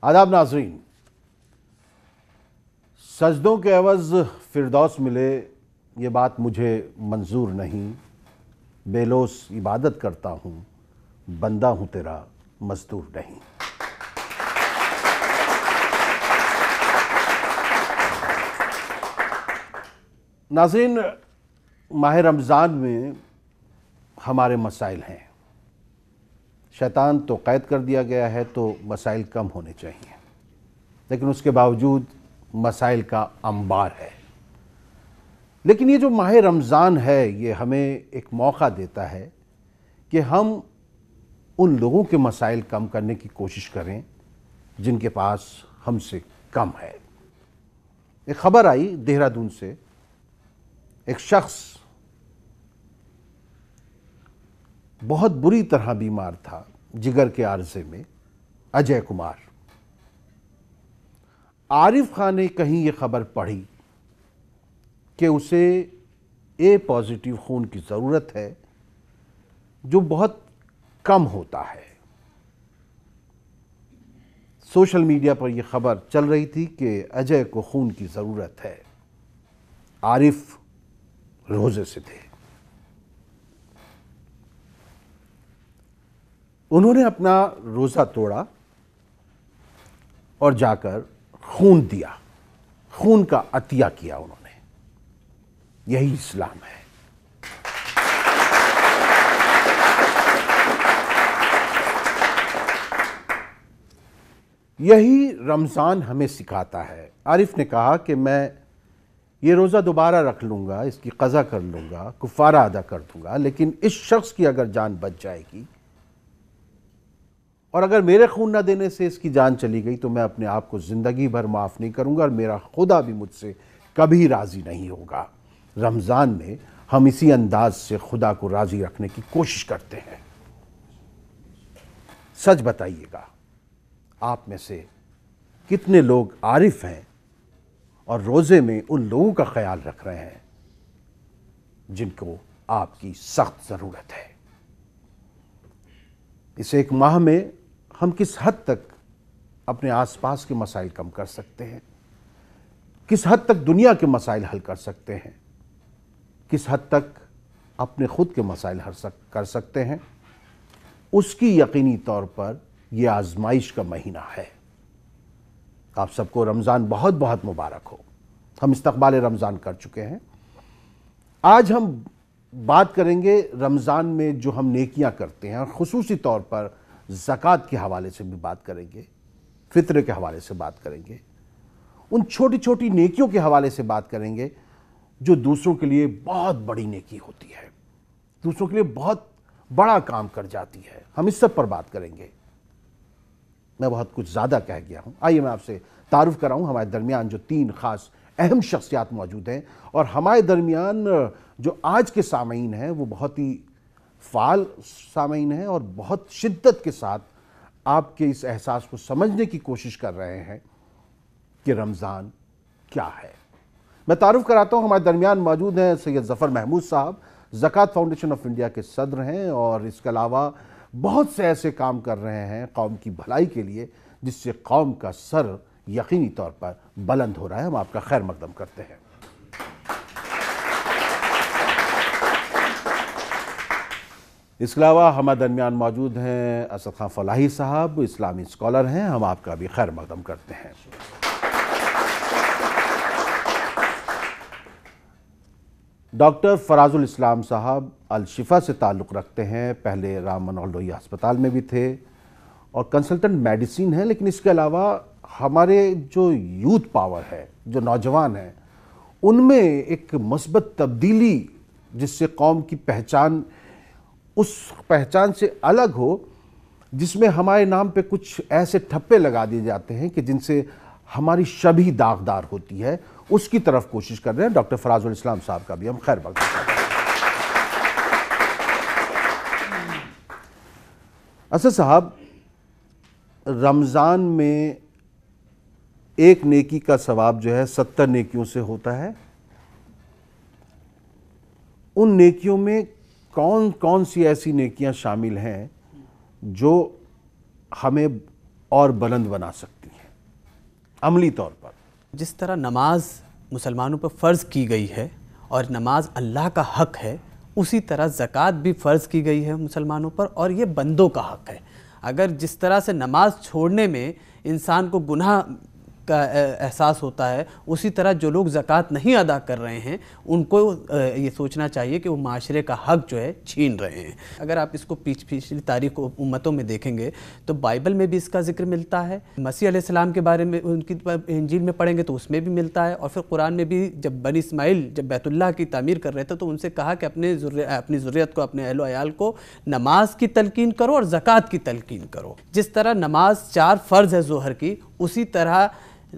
آداب ناظرین، سجدوں کے عوض فردوس ملے یہ بات مجھے منظور نہیں، بے لوث عبادت کرتا ہوں، بندہ ہوں تیرا مزدور نہیں۔ ناظرین، ماہ رمضان میں ہمارے مسائل ہیں۔ شیطان تو قید کر دیا گیا ہے تو مسائل کم ہونے چاہیے، لیکن اس کے باوجود مسائل کا انبار ہے۔ لیکن یہ جو ماہ رمضان ہے یہ ہمیں ایک موقع دیتا ہے کہ ہم ان لوگوں کے مسائل کم کرنے کی کوشش کریں جن کے پاس ہم سے کم ہے۔ ایک خبر آئی دہرادون سے، ایک شخص بہت بری طرح بیمار تھا جگر کے عارضے میں، اجے کمار۔ عارف خان نے کہیں یہ خبر پڑھی کہ اسے اے پازیٹیو خون کی ضرورت ہے جو بہت کم ہوتا ہے۔ سوشل میڈیا پر یہ خبر چل رہی تھی کہ اجے کو خون کی ضرورت ہے۔ عارف روزے سے تھے، انہوں نے اپنا روزہ توڑا اور جا کر خون دیا، خون کا عطیہ کیا انہوں نے۔ یہی اسلام ہے۔ یہی رمضان ہمیں سکھاتا ہے۔ عارف نے کہا کہ میں یہ روزہ دوبارہ رکھ لوں گا، اس کی قضا کر لوں گا، کفارہ ادا کر دوں گا، لیکن اس شخص کی اگر جان بچ جائے گی اور اگر میرے خون نہ دینے سے اس کی جان چلی گئی تو میں اپنے آپ کو زندگی بھر معاف نہیں کروں گا اور میرا خدا بھی مجھ سے کبھی راضی نہیں ہوگا۔ رمضان میں ہم اسی انداز سے خدا کو راضی رکھنے کی کوشش کرتے ہیں۔ سچ بتائیے گا، آپ میں سے کتنے لوگ عارف ہیں اور روزے میں ان لوگوں کا خیال رکھ رہے ہیں جن کو آپ کی سخت ضرورت ہے؟ اس ایک ماہ میں ہم کس حد تک اپنے آس پاس کے مسائل کم کر سکتے ہیں، کس حد تک دنیا کے مسائل حل کر سکتے ہیں، کس حد تک اپنے خود کے مسائل حل کر سکتے ہیں، اس کی یقینی طور پر یہ آزمائش کا مہینہ ہے۔ آپ سب کو رمضان بہت بہت مبارک ہو۔ ہم استقبال رمضان کر چکے ہیں۔ آج ہم بات کریں گے رمضان میں جو ہم نیکیاں کرتے ہیں، اور خصوصی طور پر زکوٰۃ کے حوالے سے بھی بات کریں گے، فطر کے حوالے سے بات کریں گے، ان چھوٹی چھوٹی نیکیوں کے حوالے سے بات کریں گے جو دوسروں کے لیے بہت بڑی نیکی ہوتی ہے، دوسروں کے لیے بہت بڑا کام کر جاتی ہے۔ ہم اس سب پر بات کریں گے۔ میں بہت کچھ زیادہ کہہ گیا ہوں، آئیے میں آپ سے تعارف کراؤں۔ ہمارے درمیان جو تین خاص اہم شخصیات موجود ہیں، اور ہمارے درمیان جو آج کے سامعین ہیں وہ بہت ہی فعال سامعین ہیں اور بہت شدت کے ساتھ آپ کے اس احساس کو سمجھنے کی کوشش کر رہے ہیں کہ رمضان کیا ہے۔ میں تعارف کراتا ہوں، ہمارے درمیان موجود ہیں سید ظفر محمود صاحب، زکوٰۃ فاؤنڈیشن آف انڈیا کے صدر ہیں، اور اس کے علاوہ بہت سے ایسے کام کر رہے ہیں قوم کی بھلائی کے لیے جس سے قوم کا سر یقینی طور پر بلند ہو رہا ہے۔ ہم آپ کا خیر مقدم کرتے ہیں۔ اس کے علاوہ ہمارے درمیان موجود ہیں اسد خان فلاحی صاحب، اسلامی اسکالر ہیں، ہم آپ کا بھی خیر مقدم کرتے ہیں۔ ڈاکٹر فراز الاسلام صاحب الشفا سے تعلق رکھتے ہیں، پہلے رام منوہر لوہیا ہسپتال میں بھی تھے اور کنسلٹنٹ میڈیسین ہیں، لیکن اس کے علاوہ ہمارے جو یوتھ پاور ہے، جو نوجوان ہیں، ان میں ایک مثبت تبدیلی جس سے قوم کی پہچان اس پہچان سے الگ ہو، جس میں ہمارے نام پہ کچھ ایسے ٹھپے لگا دیے جاتے ہیں کہ جن سے ہماری شبیہ داغدار ہوتی ہے، اس کی طرف کوشش کر رہے ہیں۔ ڈاکٹر فراز الاسلام صاحب کا بھی ہم خیر مقدم کرتے ہیں۔ اسد صاحب، رمضان میں ایک نیکی کا ثواب جو ہے 70 نیکیوں سے ہوتا ہے۔ ان نیکیوں میں کون کون سی ایسی نیکیاں شامل ہیں جو ہمیں اور بلند بنا سکتی ہیں؟ عملی طور پر۔ جس طرح نماز مسلمانوں پر فرض کی گئی ہے اور نماز اللہ کا حق ہے، اسی طرح زکوٰۃ بھی فرض کی گئی ہے مسلمانوں پر، اور یہ بندوں کا حق ہے۔ اگر جس طرح سے نماز چھوڑنے میں انسان کو گناہ کا احساس ہوتا ہے، اسی طرح جو لوگ زکوٰۃ نہیں ادا کر رہے ہیں ان کو یہ سوچنا چاہیے کہ وہ معاشرے کا حق جو ہے چھین رہے ہیں۔ اگر آپ اس کو پچھلی تاریخ امتوں میں دیکھیں گے تو بائبل میں بھی اس کا ذکر ملتا ہے، مسیح علیہ السلام کے بارے میں ان کی انجیل میں پڑھیں گے تو اس میں بھی ملتا ہے، اور پھر قرآن میں بھی جب بنی اسماعیل جب بیت اللہ کی تعمیر کر رہے تھے تو ان سے کہا کہ اپنی ذریت کو، اپنے اہل و عیال کو نماز کی تلقین کرو اور زکوٰۃ کی تلقین کرو۔ جس طرح نماز 4 فرض ہے ظہر کی، اسی طرح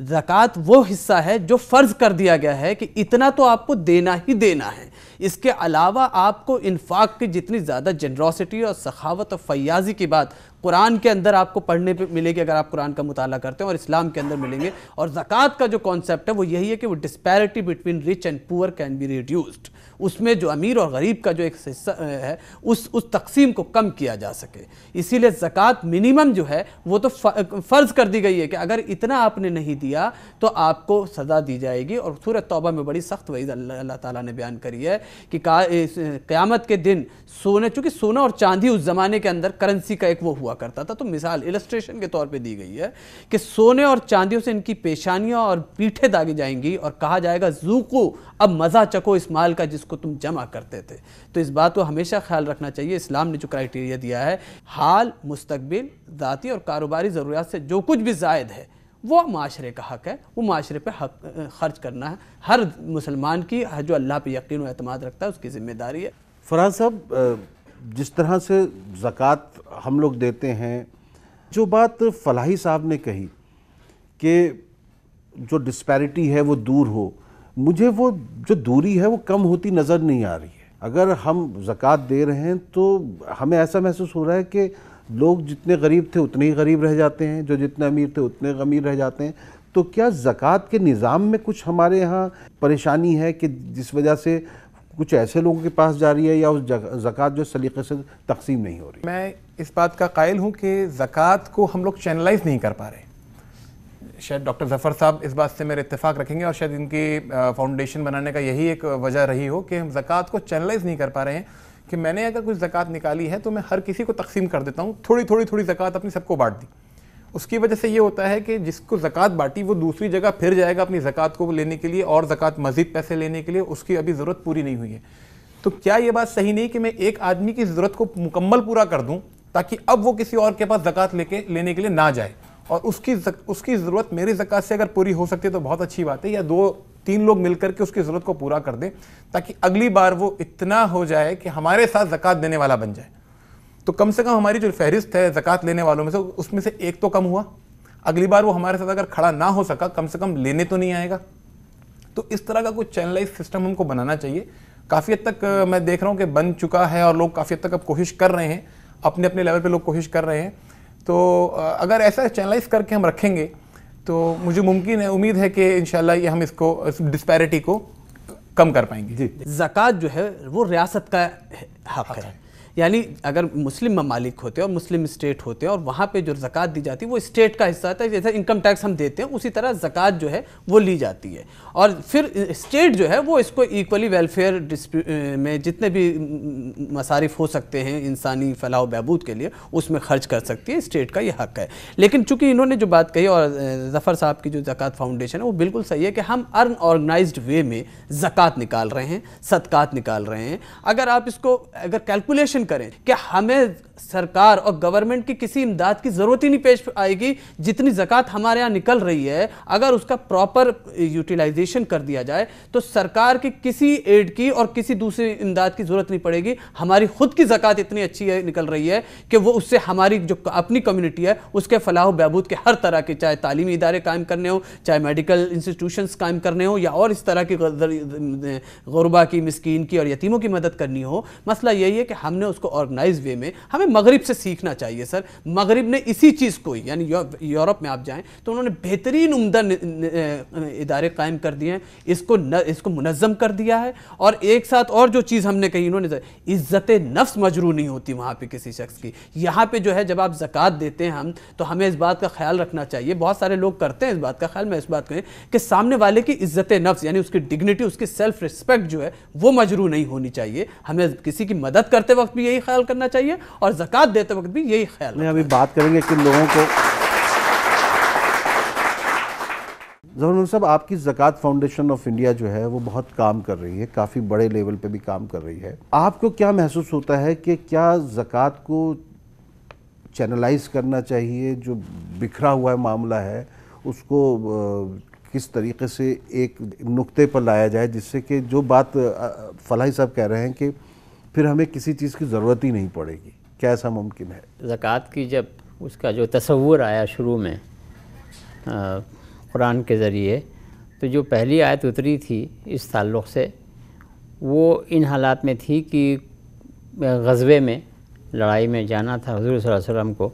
زکوٰۃ وہ حصہ ہے جو فرض کر دیا گیا ہے کہ اتنا تو آپ کو دینا ہی دینا ہے۔ اس کے علاوہ آپ کو انفاق کی جتنی زیادہ جنروسٹی اور سخاوت اور فیاضی کی بات قرآن کے اندر آپ کو پڑھنے پہ ملے گی اگر آپ قرآن کا مطالعہ کرتے ہیں، اور اسلام کے اندر ملیں گے۔ اور زکوٰۃ کا جو کانسیپٹ ہے وہ یہی ہے کہ وہ ڈسپیرٹی بٹوین رچ اینڈ پور کین بی ریڈیوسڈ، اس میں جو امیر اور غریب کا جو ایک حصہ ہے اس تقسیم کو کم کیا جا سکے۔ اسی لیے زکوٰۃ منیمم جو ہے وہ تو فرض کر دی گئی ہے کہ اگر اتنا آپ نے نہیں دیا تو آپ کو سزا دی جائے گی۔ اور سورۃ توبہ میں بڑی سخت وعید اللہ تعالیٰ نے بیان کری ہے کہ قیامت کے دن چونکہ سونا اور چاندی اس زمانے کے اندر کرنسی کا ایک وہ ہوا کرتا تھا، تو مثال السٹریشن کے طور پہ دی گئی ہے کہ سونے اور چاندیوں سے ان کی پیشانیاں اور پیٹھیں داغی جائیں گی اور کہا جائے گا ذوقو، اب مزہ چکو اس مال کا جس کو تم جمع کرتے تھے۔ تو اس بات کو ہمیشہ خیال رکھنا چاہیے، اسلام نے جو کرائیٹیریا دیا ہے، حال، مستقبل، ذاتی اور کاروباری ضروریات سے جو کچھ بھی زائد ہے وہ معاشرے کا حق ہے، وہ معاشرے پہ حق خرچ کرنا ہے۔ ہر مسلمان کی جو اللہ پہ یقین و اعتماد رکھتا ہے اس کی ذمہ داری ہے۔ فراز صاحب، جس طرح سے زکوٰۃ ہم لوگ دیتے ہیں، جو بات فلاحی صاحب نے کہی کہ جو ڈسپیرٹی ہے وہ دور ہو، مجھے وہ جو دوری ہے وہ کم ہوتی نظر نہیں آ رہی ہے۔ اگر ہم زکوٰۃ دے رہے ہیں تو ہمیں ایسا محسوس ہو رہا ہے کہ لوگ جتنے غریب تھے اتنے ہی غریب رہ جاتے ہیں، جو جتنے امیر تھے اتنے امیر رہ جاتے ہیں۔ تو کیا زکوٰۃ کے نظام میں کچھ ہمارے ہاں پریشانی ہے کہ جس وجہ سے کچھ ایسے لوگوں کے پاس جا رہی ہے، یا اس زکوٰۃ جو سلیقے سے تقسیم نہیں ہو رہی؟ میں اس بات کا قائل ہوں کہ زکوٰۃ کو ہم لوگ چینلائز نہیں کر پا رہے۔ شاید ڈاکٹر ظفر صاحب اس بات سے میرے اتفاق رکھیں گے، اور شاید ان کی فاؤنڈیشن بنانے کا یہی ایک وجہ رہی ہو کہ ہم زکوٰۃ کو چینلائز نہیں کر پا رہے ہیں کہ میں نے اگر کچھ زکوٰۃ نکالی ہے تو میں ہر کسی کو تقسیم کر دیتا ہوں، تھوڑی تھوڑی زکوٰۃ اپنی سب کو بانٹ دی۔ اس کی وجہ سے یہ ہوتا ہے کہ جس کو زکوٰۃ بانٹی وہ دوسری جگہ پھر جائے گا اپنی زکوٰۃ کو لینے کے لیے، اور زکوٰۃ مزید پیسے لینے کے لیے، اس کی ابھی ضرورت پوری نہیں ہوئی ہے۔ تو کیا یہ بات صحیح نہیں کہ میں ایک آدمی کی ضرورت کو مکمل پورا کر دوں تاکہ اب وہ کسی اور کے پاس زکوٰۃ لینے کے لیے نہ جائے، اور اس کی ضرورت میری زکوٰۃ سے اگر پوری ہو سکتی ہے تو بہت اچھی بات ہے، یا 2-3 لوگ مل کر کے اس کی ضرورت کو پورا کر دیں تاکہ اگلی بار وہ اتنا ہو جائے کہ ہمارے ساتھ زکوٰۃ دینے والا بن جائے۔ تو کم سے کم ہماری جو فہرست ہے زکوٰۃ لینے والوں میں سے، اس میں سے ایک تو کم ہوا، اگلی بار وہ ہمارے ساتھ اگر کھڑا نہ ہو سکا کم سے کم لینے تو نہیں آئے گا۔ تو اس طرح کا کچھ چینلائز سسٹم ہم کو بنانا چاہیے۔ کافی حد تک میں دیکھ رہا ہوں کہ بن چکا ہے، اور لوگ کافی حد تک اب کوشش کر رہے ہیں، اپنے اپنے لیول پہ لوگ کوشش کر رہے ہیں۔ تو اگر ایسا چینلائز کر کے ہم رکھیں گے تو مجھے ممکن ہے، امید ہے کہ انشاءاللہ یہ ہم اس کو، اس ڈسپیرٹی کو کم کر پائیں گے۔ زکوٰۃ جو ہے وہ ریاست کا حق ہے، یعنی اگر مسلم ممالک ہوتے ہیں اور مسلم اسٹیٹ ہوتے ہیں اور وہاں پہ جو زکوٰۃ دی جاتی ہے وہ اسٹیٹ کا حصہ ہوتا ہے، جیسے انکم ٹیکس ہم دیتے ہیں اسی طرح زکوٰۃ جو ہے وہ لی جاتی ہے، اور پھر اسٹیٹ جو ہے وہ اس کو ایکولی ویلفیئر میں جتنے بھی مصارف ہو سکتے ہیں انسانی فلاح و بہبود کے لیے اس میں خرچ کر سکتی ہے، اسٹیٹ کا یہ حق ہے۔ لیکن چونکہ انہوں نے جو بات کہی، اور ظفر صاحب کی جو زکوٰۃ فاؤنڈیشن ہے وہ بالکل صحیح ہے کہ ہم ان آرگنائزڈ وے میں زکوٰۃ نکال رہے ہیں، صدقات نکال رہے ہیں۔ اگر آپ اس کو کیلکولیشن کریں کہ ہمیں سرکار اور گورنمنٹ کی کسی امداد کی ضرورت ہی نہیں پیش آئے گی، جتنی زکوٰۃ ہمارے ہاں نکل رہی ہے اگر اس کا پراپر یوٹیلائزیشن کر دیا جائے تو سرکار کی کسی ایڈ کی اور کسی دوسری امداد کی ضرورت نہیں پڑے گی۔ ہماری خود کی زکوٰۃ اتنی اچھی نکل رہی ہے کہ وہ اس سے ہماری جو اپنی کمیونٹی ہے اس کے فلاح و بہبود کے ہر طرح کے، چاہے تعلیمی ادارے قائم کرنے ہوں، چاہے میڈیکل انسٹیٹیوشنز قائم کرنے ہوں، یا اور اس طرح کی غربا کی، مسکین کی اور یتیموں کی مدد کرنی ہو، مسئلہ یہی ہے کہ ہم نے اس کو آرگنائز وے میں ہمیں مغرب سے سیکھنا چاہیے سر. مغرب نے اسی چیز کو یعنی یورپ میں آپ جائیں تو انہوں نے بہترین عمدہ ادارے قائم کر دیے ہیں, اس کو منظم کر دیا ہے. اور ایک ساتھ اور جو چیز ہم نے کہی, انہوں نے عزت نفس مجروح نہیں ہوتی وہاں پہ کسی شخص کی. یہاں پہ جو ہے جب آپ زکوٰۃ دیتے ہیں تو ہمیں اس بات کا خیال رکھنا چاہیے, بہت سارے لوگ کرتے ہیں اس بات کا خیال, میں اس بات کہیں کہ سامنے والے کی عزت نفس یعنی اس کی ڈگنیٹی, اس کی سیلف رسپیکٹ جو ہے وہ مجروح نہیں ہونی چاہیے. ہمیں کسی کی مدد کرتے وقت بھی یہی خیال کرنا چاہیے اور زکوٰۃ دیتے وقت بھی یہی خیال. میں ابھی بات کریں گے کہ لوگوں کو ظفر نور صاحب, آپ کی زکوٰۃ فاؤنڈیشن آف انڈیا جو ہے وہ بہت کام کر رہی ہے, کافی بڑے لیول پہ بھی کام کر رہی ہے. آپ کو کیا محسوس ہوتا ہے کہ کیا زکوٰۃ کو چینلائز کرنا چاہیے, جو بکھرا ہوا ہے معاملہ ہے اس کو کس طریقے سے ایک نقطے پر لایا جائے جس سے کہ جو بات فلاحی صاحب کہہ رہے ہیں کہ پھر ہمیں کسی چیز کی ضرورت ہی نہیں پڑے گی, کیا ایسا ممکن ہے؟ زکوٰۃ کی جب اس کا جو تصور آیا شروع میں قرآن کے ذریعے, تو جو پہلی آیت اتری تھی اس تعلق سے وہ ان حالات میں تھی کہ غزوے میں لڑائی میں جانا تھا حضور صلی اللہ علیہ وسلم کو,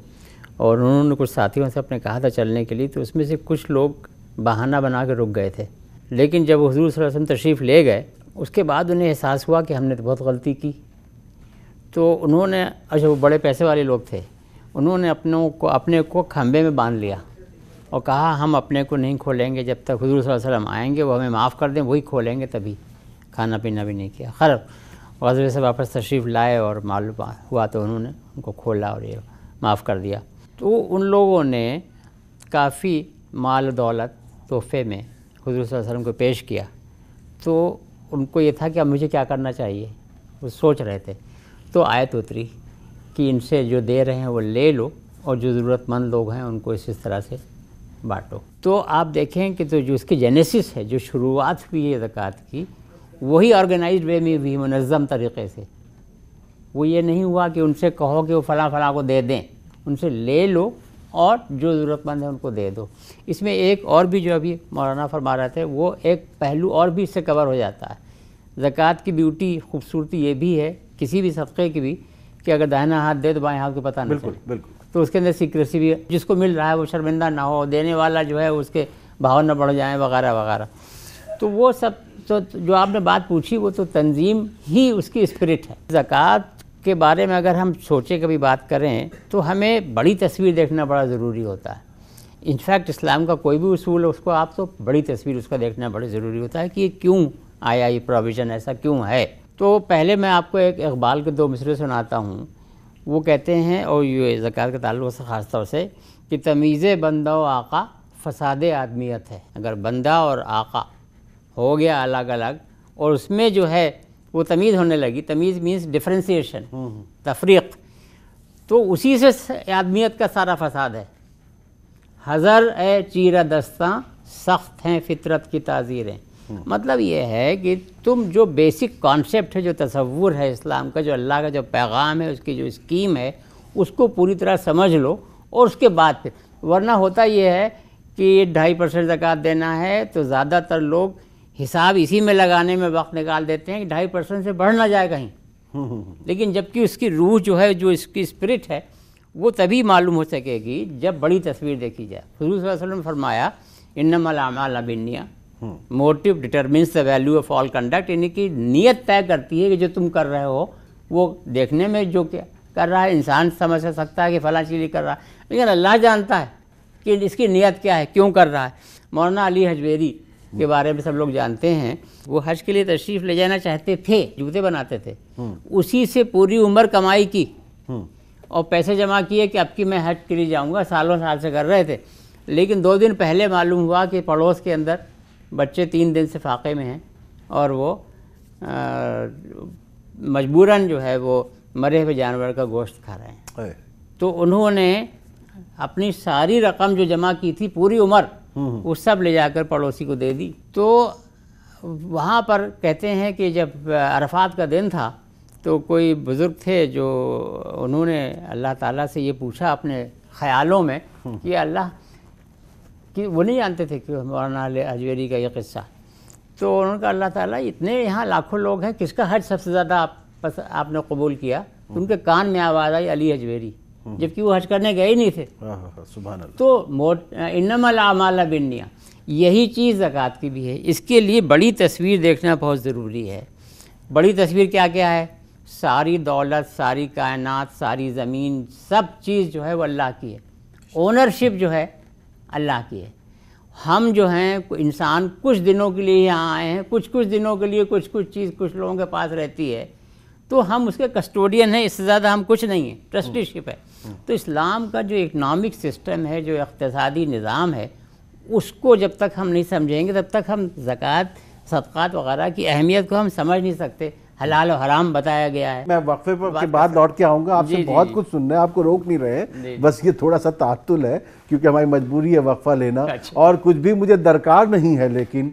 اور انہوں نے کچھ ساتھیوں سے اپنے کہا تھا چلنے کے لیے, تو اس میں سے کچھ لوگ بہانہ بنا کے رک گئے تھے. لیکن جب حضور صلی اللہ علیہ وسلم تشریف لے گئے اس کے بعد انہیں احساس ہوا کہ ہم نے تو بہت غلطی کی. تو انہوں نے, اچھا وہ بڑے پیسے والے لوگ تھے, انہوں نے اپنے کو کھمبے میں باندھ لیا اور کہا ہم اپنے کو نہیں کھولیں گے جب تک حضور صلی اللہ علیہ وسلم آئیں گے, وہ ہمیں معاف کر دیں, وہی کھولیں گے تبھی. کھانا پینا بھی نہیں کیا. خیر غزوے سے واپس تشریف لائے اور معلوم ہوا تو انہوں نے ان کو کھولا اور یہ معاف کر دیا. تو ان لوگوں نے کافی مال و دولت تحفے میں حضور صلی اللہ علیہ وسلم کو پیش کیا. تو ان کو یہ تھا کہ اب مجھے کیا کرنا چاہیے, وہ سوچ رہے تھے. تو آیت اتری کہ ان سے جو دے رہے ہیں وہ لے لو اور جو ضرورت مند لوگ ہیں ان کو اس طرح سے بانٹو. تو آپ دیکھیں کہ تو جو اس کی جینیسس ہے, جو شروعات ہوئی ہے زکوٰۃ کی, وہی آرگنائزڈ وے میں بھی منظم طریقے سے. وہ یہ نہیں ہوا کہ ان سے کہو کہ وہ فلاں فلاں کو دے دیں, ان سے لے لو اور جو ضرورت مند ہے ان کو دے دو. اس میں ایک اور بھی جو ابھی مولانا فرما رہے تھے وہ ایک پہلو اور بھی اس سے کور ہو جاتا ہے. زکوٰۃ کی بیوٹی, خوبصورتی یہ بھی ہے کسی بھی صدقے کی بھی کہ اگر داہنا ہاتھ دے تو بائیں ہاتھ کو پتہ نہیں چلے. بالکل. تو اس کے اندر سیکریسی بھی ہے, جس کو مل رہا ہے وہ شرمندہ نہ ہو, دینے والا جو ہے اس کے بھاؤ نہ بڑھ جائیں وغیرہ وغیرہ. تو وہ سب تو جو آپ نے بات پوچھی وہ تو تنظیم ہی اس کی اسپرٹ ہے. زکوٰۃ کے بارے میں اگر ہم سوچیں کبھی بات کریں تو ہمیں بڑی تصویر دیکھنا بڑا ضروری ہوتا ہے. انفیکٹ اسلام کا کوئی بھی اصول ہے اس کو آپ تو بڑی تصویر اس کا دیکھنا بڑا ضروری ہوتا ہے کہ یہ کیوں آیا, یہ پروویژن ایسا کیوں ہے. تو پہلے میں آپ کو ایک اقبال کے 2 مصرعے سناتا ہوں. وہ کہتے ہیں, اور یہ زکوٰۃ کے تعلق سے خاص طور سے, کہ تمیز بندہ و آقا فساد آدمیت ہے. اگر بندہ اور آقا ہو گیا الگ الگ اور اس میں جو ہے وہ تمیز ہونے لگی, تمیز مینس ڈفرینسیشن, تفریق, تو اسی سے آدمیت کا سارا فساد ہے. حذر اے چیرہ دستاں سخت ہیں فطرت کی تعزیریں. مطلب یہ ہے کہ تم جو بیسک کانسیپٹ ہے, جو تصور ہے اسلام کا, جو اللہ کا جو پیغام ہے, اس کی جو اسکیم ہے, اس کو پوری طرح سمجھ لو اور اس کے بعد پھر. ورنہ ہوتا یہ ہے کہ 2.5% زکوٰۃ دینا ہے تو زیادہ تر لوگ حساب اسی میں لگانے میں وقت نکال دیتے ہیں کہ 2.5% سے بڑھ نہ جائے کہیں. لیکن جبکہ اس کی روح جو ہے, جو اس کی اسپرٹ ہے, وہ تبھی معلوم ہو سکے گی جب بڑی تصویر دیکھی جائے. حضور صلی اللہ علیہ وسلم نے فرمایا انما الاعمال بالنیات, motive determines the value of all conduct. یعنی کہ نیت طے کرتی ہے کہ جو تم کر رہے ہو وہ دیکھنے میں جو کیا کر رہا ہے انسان سمجھ سکتا ہے کہ فلاں چیز کر رہا ہے, لیکن اللہ جانتا ہے کہ اس کی نیت کیا ہے, کیوں کر رہا ہے. مولانا علی حجویری کے بارے میں سب لوگ جانتے ہیں, وہ حج کے لیے تشریف لے جانا چاہتے تھے, جوتے بناتے تھے, اسی سے پوری عمر کمائی کی اور پیسے جمع کیے کہ اب کی میں حج کے لیے جاؤں گا. سالوں سال سے کر رہے تھے, لیکن 2 دن پہلے معلوم ہوا کہ پڑوس کے اندر بچے 3 دن سے فاقے میں ہیں اور وہ مجبوراً جو ہے وہ مرے ہوئے جانور کا گوشت کھا رہے ہیں. تو انہوں نے اپنی ساری رقم جو جمع کی تھی پوری عمر, وہ سب لے جا کر پڑوسی کو دے دی. تو وہاں پر کہتے ہیں کہ جب عرفات کا دن تھا تو کوئی بزرگ تھے جو انہوں نے اللہ تعالیٰ سے یہ پوچھا اپنے خیالوں میں کہ اللہ کہ وہ نہیں جانتے تھے کہ مولانا حجویری کا یہ قصہ. تو انہوں نے کہا اللہ تعالیٰ اتنے یہاں لاکھوں لوگ ہیں, کس کا حج سب سے زیادہ آپ نے قبول کیا؟ تو ان کے کان میں آواز آئی علی حجویری، جبکہ وہ حج کرنے گئے ہی نہیں تھے. سبحان اللہ. تو انما الاعمال بالنیات، یہی چیز زکوٰۃ کی بھی ہے. اس کے لیے بڑی تصویر دیکھنا بہت ضروری ہے. بڑی تصویر کیا کیا ہے؟ ساری دولت، ساری کائنات، ساری زمین، سب چیز جو ہے وہ اللہ کی ہے. اونرشپ جو ہے اللہ کی ہے. ہم جو ہیں انسان کچھ دنوں کے لیے یہاں آئے ہیں، کچھ دنوں کے لیے کچھ چیز کچھ لوگوں کے پاس رہتی ہے، تو ہم اس کے کسٹوڈین ہیں. اس سے زیادہ ہم کچھ نہیں ہیں، ٹرسٹیشپ ہے. تو اسلام کا جو اکنامک سسٹم ہے، جو اقتصادی نظام ہے، اس کو جب تک ہم نہیں سمجھیں گے تب تک ہم زکوٰۃ، صدقات وغیرہ کی اہمیت کو ہم سمجھ نہیں سکتے. حلال و حرام بتایا گیا ہے. میں وقفے کے بعد لوٹ کے آؤں گا. آپ سے بہت کچھ سننا ہے، آپ کو روک نہیں رہے، بس یہ تھوڑا سا تعطل ہے کیونکہ ہماری مجبوری ہے وقفہ لینا. اور کچھ بھی مجھے درکار نہیں ہے، لیکن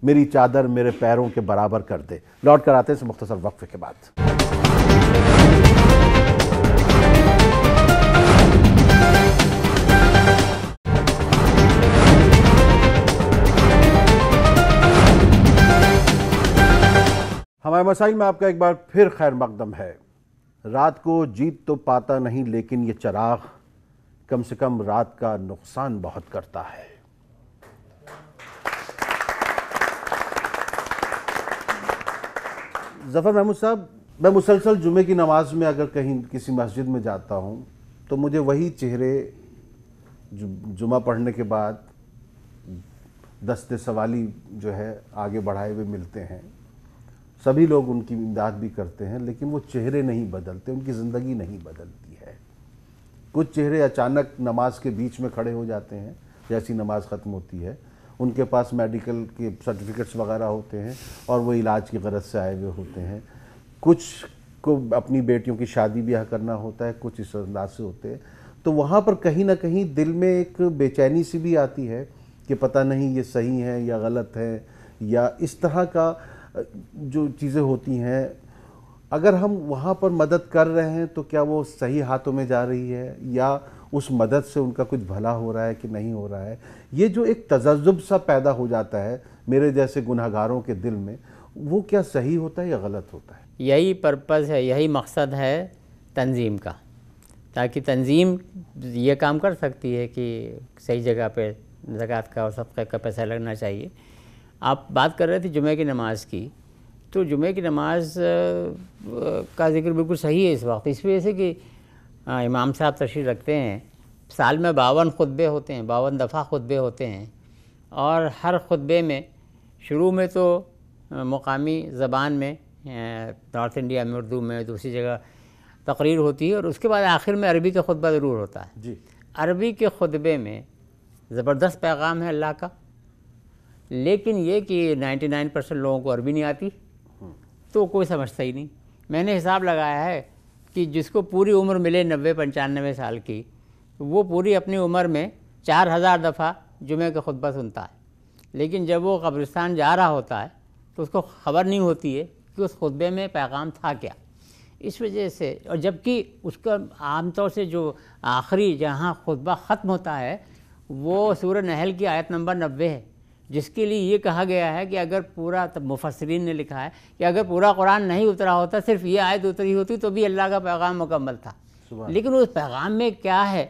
میری چادر میرے پیروں کے برابر کر دے. لوٹ کر آتے ہیں اس مختصر وقفے کے بعد. ہمارے مسائل میں آپ کا ایک بار پھر خیر مقدم ہے. رات کو جیت تو پاتا نہیں، لیکن یہ چراغ کم سے کم رات کا نقصان بہت کرتا ہے. ظفر محمود صاحب، میں مسلسل جمعے کی نماز میں اگر کہیں کسی مسجد میں جاتا ہوں تو مجھے وہی چہرے جمعہ پڑھنے کے بعد دستے سوالی جو ہے آگے بڑھائے ہوئے ملتے ہیں. سبھی لوگ ان کی امداد بھی کرتے ہیں، لیکن وہ چہرے نہیں بدلتے، ان کی زندگی نہیں بدلتی ہے. کچھ چہرے اچانک نماز کے بیچ میں کھڑے ہو جاتے ہیں جیسی نماز ختم ہوتی ہے. ان کے پاس میڈیکل کے سرٹیفکیٹس وغیرہ ہوتے ہیں اور وہ علاج کی غرض سے آئے ہوئے ہوتے ہیں. کچھ کو اپنی بیٹیوں کی شادی بیاہ کرنا ہوتا ہے، کچھ اس انداز سے ہوتے ہیں. تو وہاں پر کہیں نہ کہیں دل میں ایک بے چینی سی بھی آتی ہے کہ پتہ نہیں یہ صحیح ہے یا غلط ہے، یا اس طرح کا جو چیزیں ہوتی ہیں. اگر ہم وہاں پر مدد کر رہے ہیں تو کیا وہ صحیح ہاتھوں میں جا رہی ہے، یا اس مدد سے ان کا کچھ بھلا ہو رہا ہے کہ نہیں ہو رہا ہے؟ یہ جو ایک تذبذب سا پیدا ہو جاتا ہے میرے جیسے گنہگاروں کے دل میں، وہ کیا صحیح ہوتا ہے یا غلط ہوتا ہے؟ یہی پرپز ہے، یہی مقصد ہے تنظیم کا، تاکہ تنظیم یہ کام کر سکتی ہے کہ صحیح جگہ پہ زکوٰۃ کا اور صدقے کا پیسہ لگنا چاہیے. آپ بات کر رہے تھے جمعہ کی نماز کی، تو جمعہ کی نماز کا ذکر بالکل صحیح ہے اس وقت، اس وجہ سے کہ امام صاحب تشریف رکھتے ہیں. سال میں 52 خطبے ہوتے ہیں، 52 دفعہ خطبے ہوتے ہیں، اور ہر خطبے میں شروع میں تو مقامی زبان میں، نارتھ انڈیا میں اردو میں، دوسری جگہ تقریر ہوتی ہے، اور اس کے بعد آخر میں عربی کا خطبہ ضرور ہوتا ہے. جی. عربی کے خطبے میں زبردست پیغام ہے اللہ کا، لیکن یہ کہ 99% لوگوں کو عربی نہیں آتی تو کوئی سمجھتا ہی نہیں. میں نے حساب لگایا ہے کہ جس کو پوری عمر ملے 90-95 سال کی، وہ پوری اپنی عمر میں 4000 دفعہ جمعہ کا خطبہ سنتا ہے، لیکن جب وہ قبرستان جا رہا ہوتا ہے تو اس کو خبر نہیں ہوتی ہے کہ اس خطبے میں پیغام تھا کیا. اس وجہ سے، اور جبکہ اس کا عام طور سے جو آخری جہاں خطبہ ختم ہوتا ہے وہ سورہ نحل کی آیت نمبر 90 ہے، جس کے لیے یہ کہا گیا ہے کہ اگر پورا، مفسرین نے لکھا ہے کہ اگر پورا قرآن نہیں اترا ہوتا، صرف یہ آیت اتری ہوتی تو بھی اللہ کا پیغام مکمل تھا. لیکن اس پیغام میں کیا ہے،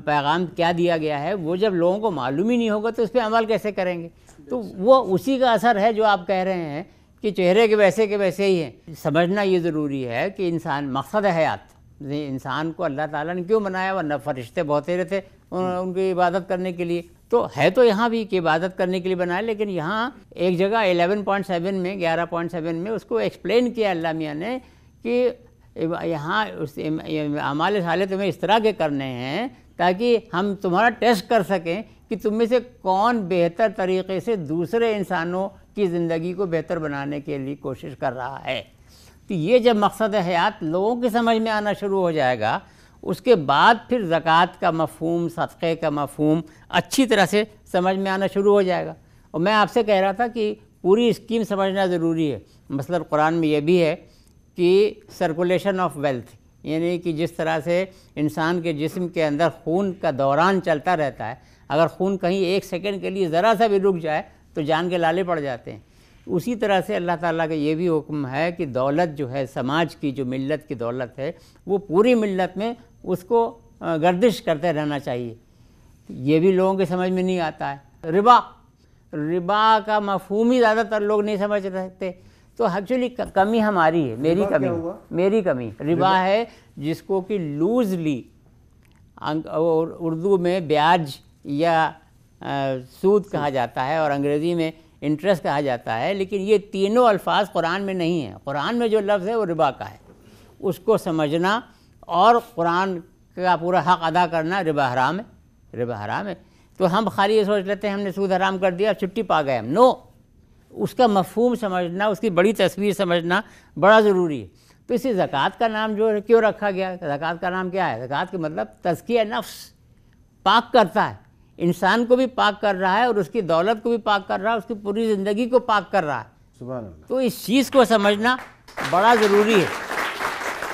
پیغام کیا دیا گیا ہے، وہ جب لوگوں کو معلوم ہی نہیں ہوگا تو اس پہ عمل کیسے کریں گے؟ تو وہ اسی کا اثر ہے جو آپ کہہ رہے ہیں کہ چہرے کے ویسے ہی ہیں. سمجھنا یہ ضروری ہے کہ انسان، مقصد حیات، انسان کو اللہ تعالیٰ نے کیوں بنایا، ورنہ فرشتے بہت تیرے تھے ان کی عبادت کرنے کے لیے. تو ہے تو یہاں بھی کہ عبادت کرنے کے لیے بنایا، لیکن یہاں ایک جگہ 11.7 میں 11.7 میں اس کو ایکسپلین کیا اللہ میاں نے کہ یہاں اعمال صالح تمہیں اس طرح کے کرنے ہیں تاکہ ہم تمہارا ٹیسٹ کر سکیں کہ تم میں سے کون بہتر طریقے سے دوسرے انسانوں کی زندگی کو بہتر بنانے کے لیے کوشش کر رہا ہے. تو یہ جب مقصد حیات لوگوں کی سمجھ میں آنا شروع ہو جائے گا، اس کے بعد پھر زکوٰۃ کا مفہوم، صدقے کا مفہوم اچھی طرح سے سمجھ میں آنا شروع ہو جائے گا. اور میں آپ سے کہہ رہا تھا کہ پوری اسکیم سمجھنا ضروری ہے. مثلا قرآن میں یہ بھی ہے کہ سرکولیشن آف ویلتھ، یعنی کہ جس طرح سے انسان کے جسم کے اندر خون کا دوران چلتا رہتا ہے، اگر خون کہیں 1 سیکنڈ کے لیے ذرا سا بھی رک جائے تو جان کے لالے پڑ جاتے ہیں. اسی طرح سے اللہ تعالیٰ کا یہ بھی حکم ہے کہ دولت جو ہے سماج کی، جو ملت کی دولت ہے، وہ پوری ملت میں اس کو گردش کرتے رہنا چاہیے. یہ بھی لوگوں کے سمجھ میں نہیں آتا ہے. ربا کا مفہوم ہی زیادہ تر لوگ نہیں سمجھ سکتے. تو ایکچولی کمی ہماری ہے، میری کمی. ربا ہے جس کو کہ لوزلی اردو میں بیاج یا سود کہا جاتا ہے اور انگریزی میں انٹرسٹ کہا جاتا ہے، لیکن یہ تینوں الفاظ قرآن میں نہیں ہیں. قرآن میں جو لفظ ہے وہ ربا کا ہے، اس کو سمجھنا اور قرآن کا پورا حق ادا کرنا. ربا حرام ہے. تو ہم خالی یہ سوچ لیتے ہیں ہم نے سود حرام کر دیا، چھٹی پا گئے ہم. نو، اس کا مفہوم سمجھنا، اس کی بڑی تصویر سمجھنا بڑا ضروری ہے. تو اسی زکوٰۃ کا نام جو کیوں رکھا گیا؟ زکوٰۃ کا نام کیا ہے؟ زکوٰۃ کا مطلب تزکیہ نفس، پاک کرتا ہے. انسان کو بھی پاک کر رہا ہے اور اس کی دولت کو بھی پاک کر رہا ہے، اس کی پوری زندگی کو پاک کر رہا ہے. سبحان اللہ. تو اس چیز کو سمجھنا بڑا ضروری ہے.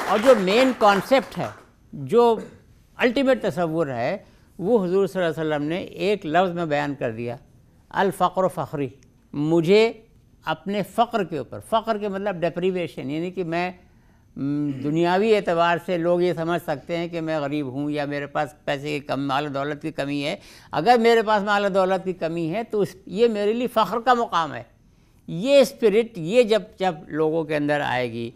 اور جو مین کانسیپٹ ہے، جو الٹیمیٹ تصور ہے، وہ حضور صلی اللہ علیہ وسلم نے ایک لفظ میں بیان کر دیا، الفقر فخری. مجھے اپنے فقر کے اوپر، فقر کے مطلب ڈیپریویشن، یعنی کہ میں دنیاوی اعتبار سے لوگ یہ سمجھ سکتے ہیں کہ میں غریب ہوں یا میرے پاس پیسے کی کم، مال و دولت کی کمی ہے. اگر میرے پاس مال و دولت کی کمی ہے تو یہ میرے لیے فخر کا مقام ہے. یہ اسپرٹ یہ جب لوگوں کے اندر آئے گی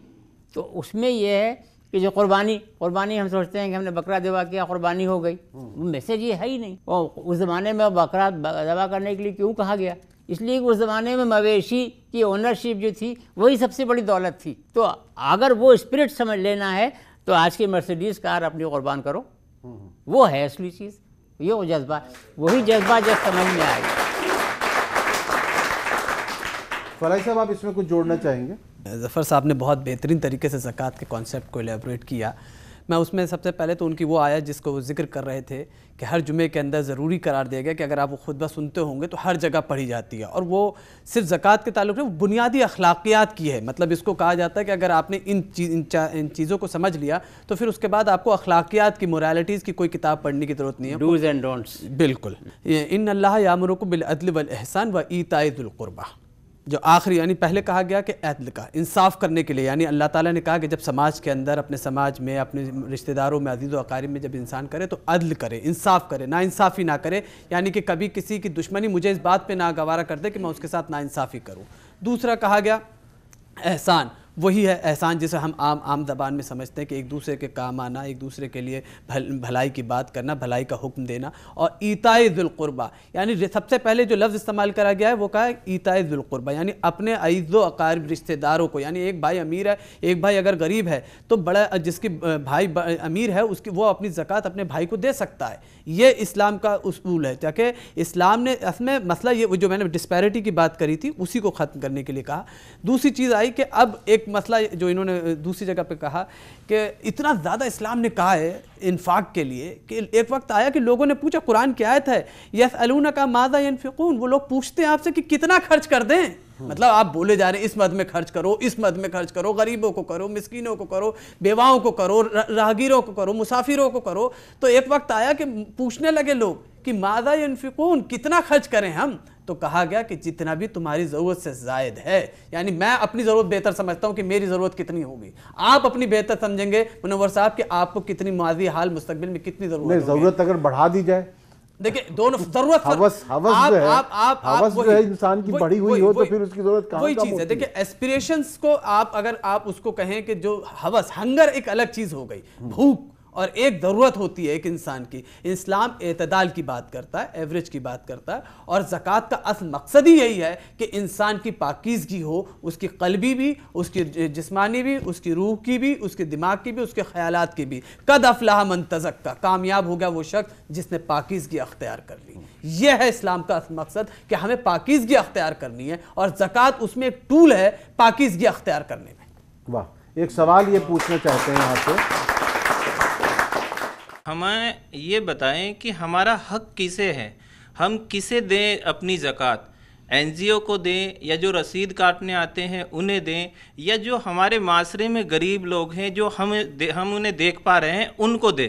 تو اس میں یہ ہے کہ جو قربانی ہم سوچتے ہیں کہ ہم نے بکرا ذبح کیا، قربانی ہو گئی. وہ میسیج یہ ہے ہی نہیں. اس زمانے میں بکرا ذبح کرنے کے لیے کیوں کہا گیا؟ اس لیے کہ اس زمانے میں مویشی کی اونرشپ جو تھی وہی سب سے بڑی دولت تھی. تو اگر وہ اسپرٹ سمجھ لینا ہے تو آج کی مرسیڈیز کار اپنی قربان کرو، وہ ہے اصلی چیز. یہ وہ جذبہ، وہی جذبہ جب سمجھ میں آئے گا. فلاحی صاحب آپ اس میں کچھ جوڑنا چاہیں گے؟ ظفر صاحب نے بہت بہترین طریقے سے زکوٰۃ کے کانسیپٹ کو ایلیبریٹ کیا. میں اس میں سب سے پہلے تو ان کی وہ آیت جس کو وہ ذکر کر رہے تھے کہ ہر جمعے کے اندر ضروری قرار دیا گیا کہ اگر آپ وہ خطبہ سنتے ہوں گے تو ہر جگہ پڑھی جاتی ہے، اور وہ صرف زکوٰۃ کے تعلق سے بنیادی اخلاقیات کی ہے. مطلب اس کو کہا جاتا ہے کہ اگر آپ نے ان چیزوں کو سمجھ لیا تو پھر اس کے بعد آپ کو اخلاقیات کی، موریلٹیز کی کوئی کتاب پڑھنے کی ضرورت نہیں ہے. Dos and don'ts. بالکل. ان اللہ یامرکم بالعدل والاحسان وایتاء ذی القربی، جو آخری یعنی پہلے کہا گیا کہ عدل کا، انصاف کرنے کے لیے. یعنی اللہ تعالیٰ نے کہا کہ جب سماج کے اندر، اپنے سماج میں، اپنے رشتہ داروں میں، عزیز و اقارب میں جب انسان کرے تو عدل کرے، انصاف کرے، نا انصافی نہ کرے. یعنی کہ کبھی کسی کی دشمنی مجھے اس بات پہ ناگوارا کر دے کہ میں اس کے ساتھ نا انصافی کروں. دوسرا کہا گیا احسان. وہی ہے احسان جسے ہم عام زبان میں سمجھتے ہیں کہ ایک دوسرے کے کام آنا، ایک دوسرے کے لیے بھلائی کی بات کرنا، بھلائی کا حکم دینا. اور ایتاء ذی القربی، یعنی سب سے پہلے جو لفظ استعمال کرا گیا ہے وہ کہا ہے ایتاء ذی القربی، یعنی اپنے عزیز و اقارب رشتہ داروں کو. یعنی ایک بھائی امیر ہے، ایک بھائی اگر غریب ہے تو بڑا جس کی بھائی امیر ہے اس کی وہ اپنی زکوٰۃ اپنے بھائی کو دے سکتا ہے. یہ اسلام کا اصول ہے. تاکہ اسلام نے اس میں مسئلہ یہ جو میں نے ڈسپیرٹی کی بات کری تھی اسی کو ختم کرنے کے لیے کہا. دوسری چیز آئی کہ اب ایک مسئلہ جو انہوں نے دوسری جگہ پہ کہا کہ اتنا زیادہ اسلام نے کہا ہے انفاق کے لیے کہ ایک وقت آیا کہ لوگوں نے پوچھا، قرآن کی آیت ہے یسألونک ماذا ينفقون، وہ لوگ پوچھتے ہیں آپ سے کہ کتنا خرچ کر دیں. مطلب آپ بولے جا رہے ہیں اس مد میں خرچ کرو، اس مد میں خرچ کرو، غریبوں کو کرو، مسکینوں کو کرو، بیواؤں کو کرو، راہگیروں کو کرو، مسافروں کو کرو. تو ایک وقت آیا کہ پوچھنے لگے لوگ کہ ماذا ينفقون، کتنا خرچ کریں ہم؟ تو کہا گیا کہ جتنا بھی تمہاری ضرورت سے زائد ہے. یعنی میں اپنی ضرورت بہتر سمجھتا ہوں کہ میری ضرورت کتنی ہوگی، آپ اپنی بہتر سمجھیں گے منور صاحب کہ آپ کو کتنی ماضی حال مستقبل میں کتنی ضرورت ہے. ضرورت اگر بڑھا دی جائے، دیکھیں دونوں ضرورت ہوس جو ہے انسان کی بڑھی ہوئی ہو تو پھر اس کی ضرورت کہاں وہی چیز ہے. دیکھیں ایسپریشنز کو اگر آپ اس کو کہیں کہ جو ہوس، ہنگر ایک الگ چیز ہو گئی، بھوک، اور ایک ضرورت ہوتی ہے ایک انسان کی. اسلام اعتدال کی بات کرتا ہے، ایوریج کی بات کرتا ہے. اور زکوٰۃ کا اصل مقصد ہی یہی ہے کہ انسان کی پاکیزگی ہو، اس کی قلبی بھی، اس کی جسمانی بھی، اس کی روح کی بھی، اس کے دماغ کی بھی، اس کے خیالات کی بھی. قد افلح من تزکیٰ، کامیاب ہو گیا وہ شخص جس نے پاکیزگی اختیار کر لی. یہ ہے اسلام کا اصل مقصد کہ ہمیں پاکیزگی اختیار کرنی ہے، اور زکوٰۃ اس میں ایک ٹول ہے پاکیزگی اختیار کرنے میں. واہ. ایک سوال یہ پوچھنا چاہتے ہیں یہاں سے، ہمیں یہ بتائیں کہ ہمارا حق کسے ہے، ہم کسے دیں اپنی زکوٰۃ؟ این جی او کو دیں، یا جو رسید کاٹنے آتے ہیں انہیں دیں، یا جو ہمارے معاشرے میں غریب لوگ ہیں جو ہم انہیں دیکھ پا رہے ہیں ان کو دیں؟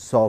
100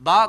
باغ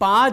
5,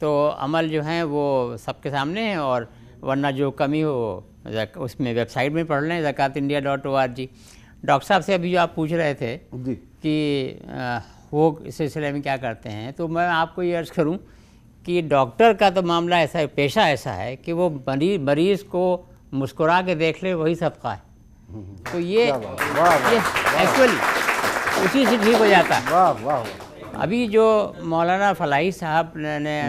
تو عمل جو ہیں وہ سب کے سامنے ہیں، اور ورنہ جو کمی ہو اس میں ویب سائٹ میں پڑھ لیں zakatindia.org۔ ڈاکٹر صاحب سے ابھی جو آپ پوچھ رہے تھے جی کہ وہ اس سلسلے میں کیا کرتے ہیں، تو میں آپ کو یہ عرض کروں کہ ڈاکٹر کا تو معاملہ ایسا ہے، پیشہ ایسا ہے کہ وہ مریض کو مسکرا کے دیکھ لے وہی صدقہ ہے، تو یہ ایکچولی اسی سے ٹھیک ہو جاتا ہے۔ واہ واہ، ابھی جو مولانا فلاحی صاحب نے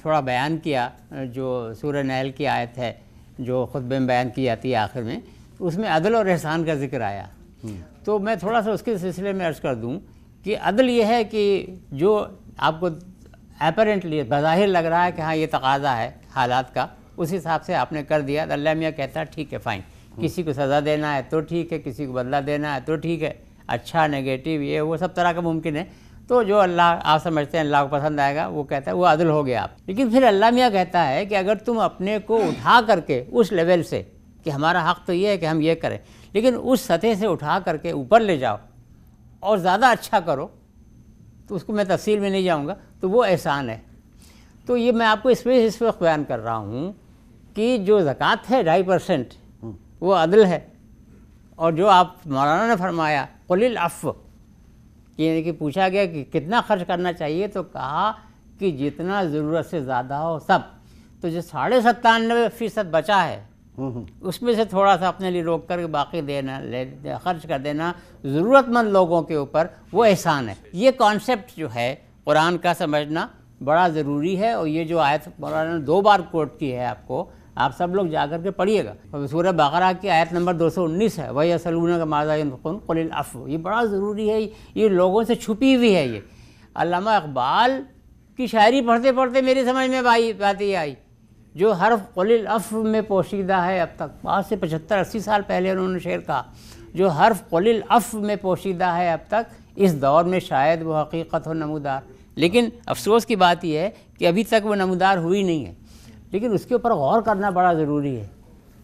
تھوڑا بیان کیا، جو سورہ نحل کی آیت ہے جو خطبے میں بیان کی جاتی ہے آخر میں، اس میں عدل اور احسان کا ذکر آیا، تو میں تھوڑا سا اس کے سلسلے میں عرض کر دوں کہ عدل یہ ہے کہ جو آپ کو اپیرنٹلی بظاہر لگ رہا ہے کہ ہاں یہ تقاضا ہے حالات کا، اس حساب سے آپ نے کر دیا، اللہ میاں کہتا ہے ٹھیک ہے فائن، کسی کو سزا دینا ہے تو ٹھیک ہے، کسی کو بدلہ دینا ہے تو ٹھیک ہے، اچھا نیگیٹو یہ وہ سب طرح کا ممکن ہے، تو جو اللہ آپ سمجھتے ہیں اللہ کو پسند آئے گا وہ کہتا ہے وہ عدل ہو گیا آپ۔ لیکن پھر اللہ میاں کہتا ہے کہ اگر تم اپنے کو اٹھا کر کے اس لیول سے کہ ہمارا حق تو یہ ہے کہ ہم یہ کریں، لیکن اس سطح سے اٹھا کر کے اوپر لے جاؤ اور زیادہ اچھا کرو، تو اس کو میں تفصیل میں نہیں جاؤں گا، تو وہ احسان ہے۔ تو یہ میں آپ کو اس وقت بیان کر رہا ہوں کہ جو زکوٰۃ ہے 2.5% وہ عدل ہے، اور جو آپ مولانا نے فرمایا قل العفو، یعنی کہ پوچھا گیا کہ کتنا خرچ کرنا چاہیے، تو کہا کہ جتنا ضرورت سے زیادہ ہو سب، تو جو 97.5% بچا ہے اس میں سے تھوڑا سا اپنے لیے روک کر کے باقی دینا خرچ کر دینا ضرورت مند لوگوں کے اوپر، وہ احسان ہے۔ یہ کانسیپٹ جو ہے قرآن کا سمجھنا بڑا ضروری ہے، اور یہ جو آیت مولانا نے 2 بار کوٹ کی ہے آپ سب لوگ جا کر کے پڑھیے گا، سورہ بقرہ کی آیت نمبر 219 ہے، وَيَسْأَلُونَكَ مَاذَا يُنْفِقُونَ قُلِ الْعَفْوَ، یہ بڑا ضروری ہے، یہ لوگوں سے چھپی ہوئی ہے۔ یہ علامہ اقبال کی شاعری پڑھتے پڑھتے میری سمجھ میں بات یہ آئی، جو حرف قل العفو میں پوشیدہ ہے، اب تک آج سے 75-80 سال پہلے انہوں نے شعر کہا، جو حرف قل العفو میں پوشیدہ ہے اب تک، اس دور میں شاید وہ حقیقت ہو نمودار، لیکن افسوس کی بات یہ ہے کہ ابھی تک وہ نمودار ہوئی نہیں ہے، لیکن اس کے اوپر غور کرنا بڑا ضروری ہے۔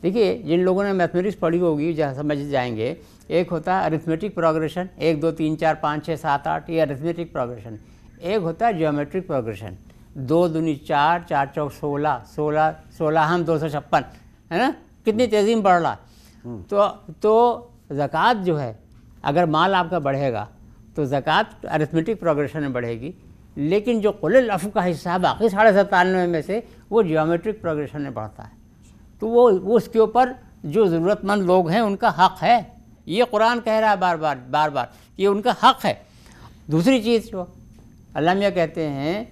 دیکھیے جن لوگوں نے میتھمیٹکس پڑھی ہوگی جہاں سمجھ جائیں گے، ایک ہوتا ہے ارتھمیٹک پروگریشن، 1 2 3 4 5 6 7 8، یہ ارتھمیٹک پروگریشن، ایک ہوتا ہے جیومیٹرک پروگریشن، 2 دونی 4 4 چوک 16 16 16 ہم 256، ہے نا، کتنی تیزی میں بڑھ رہا ہے۔ تو زکوٰۃ جو ہے اگر مال آپ کا بڑھے گا تو زکوٰۃ ارتھمیٹک پروگریشن میں بڑھے گی، لیکن جو قل العفو کا حصہ ہے باقی 97.5 میں سے وہ جیومیٹرک پروگریشن میں بڑھتا ہے، تو وہ اس کے اوپر جو ضرورت مند لوگ ہیں ان کا حق ہے، یہ قرآن کہہ رہا ہے بار بار یہ ان کا حق ہے۔ دوسری چیز جو اللہ میاں کہتے ہیں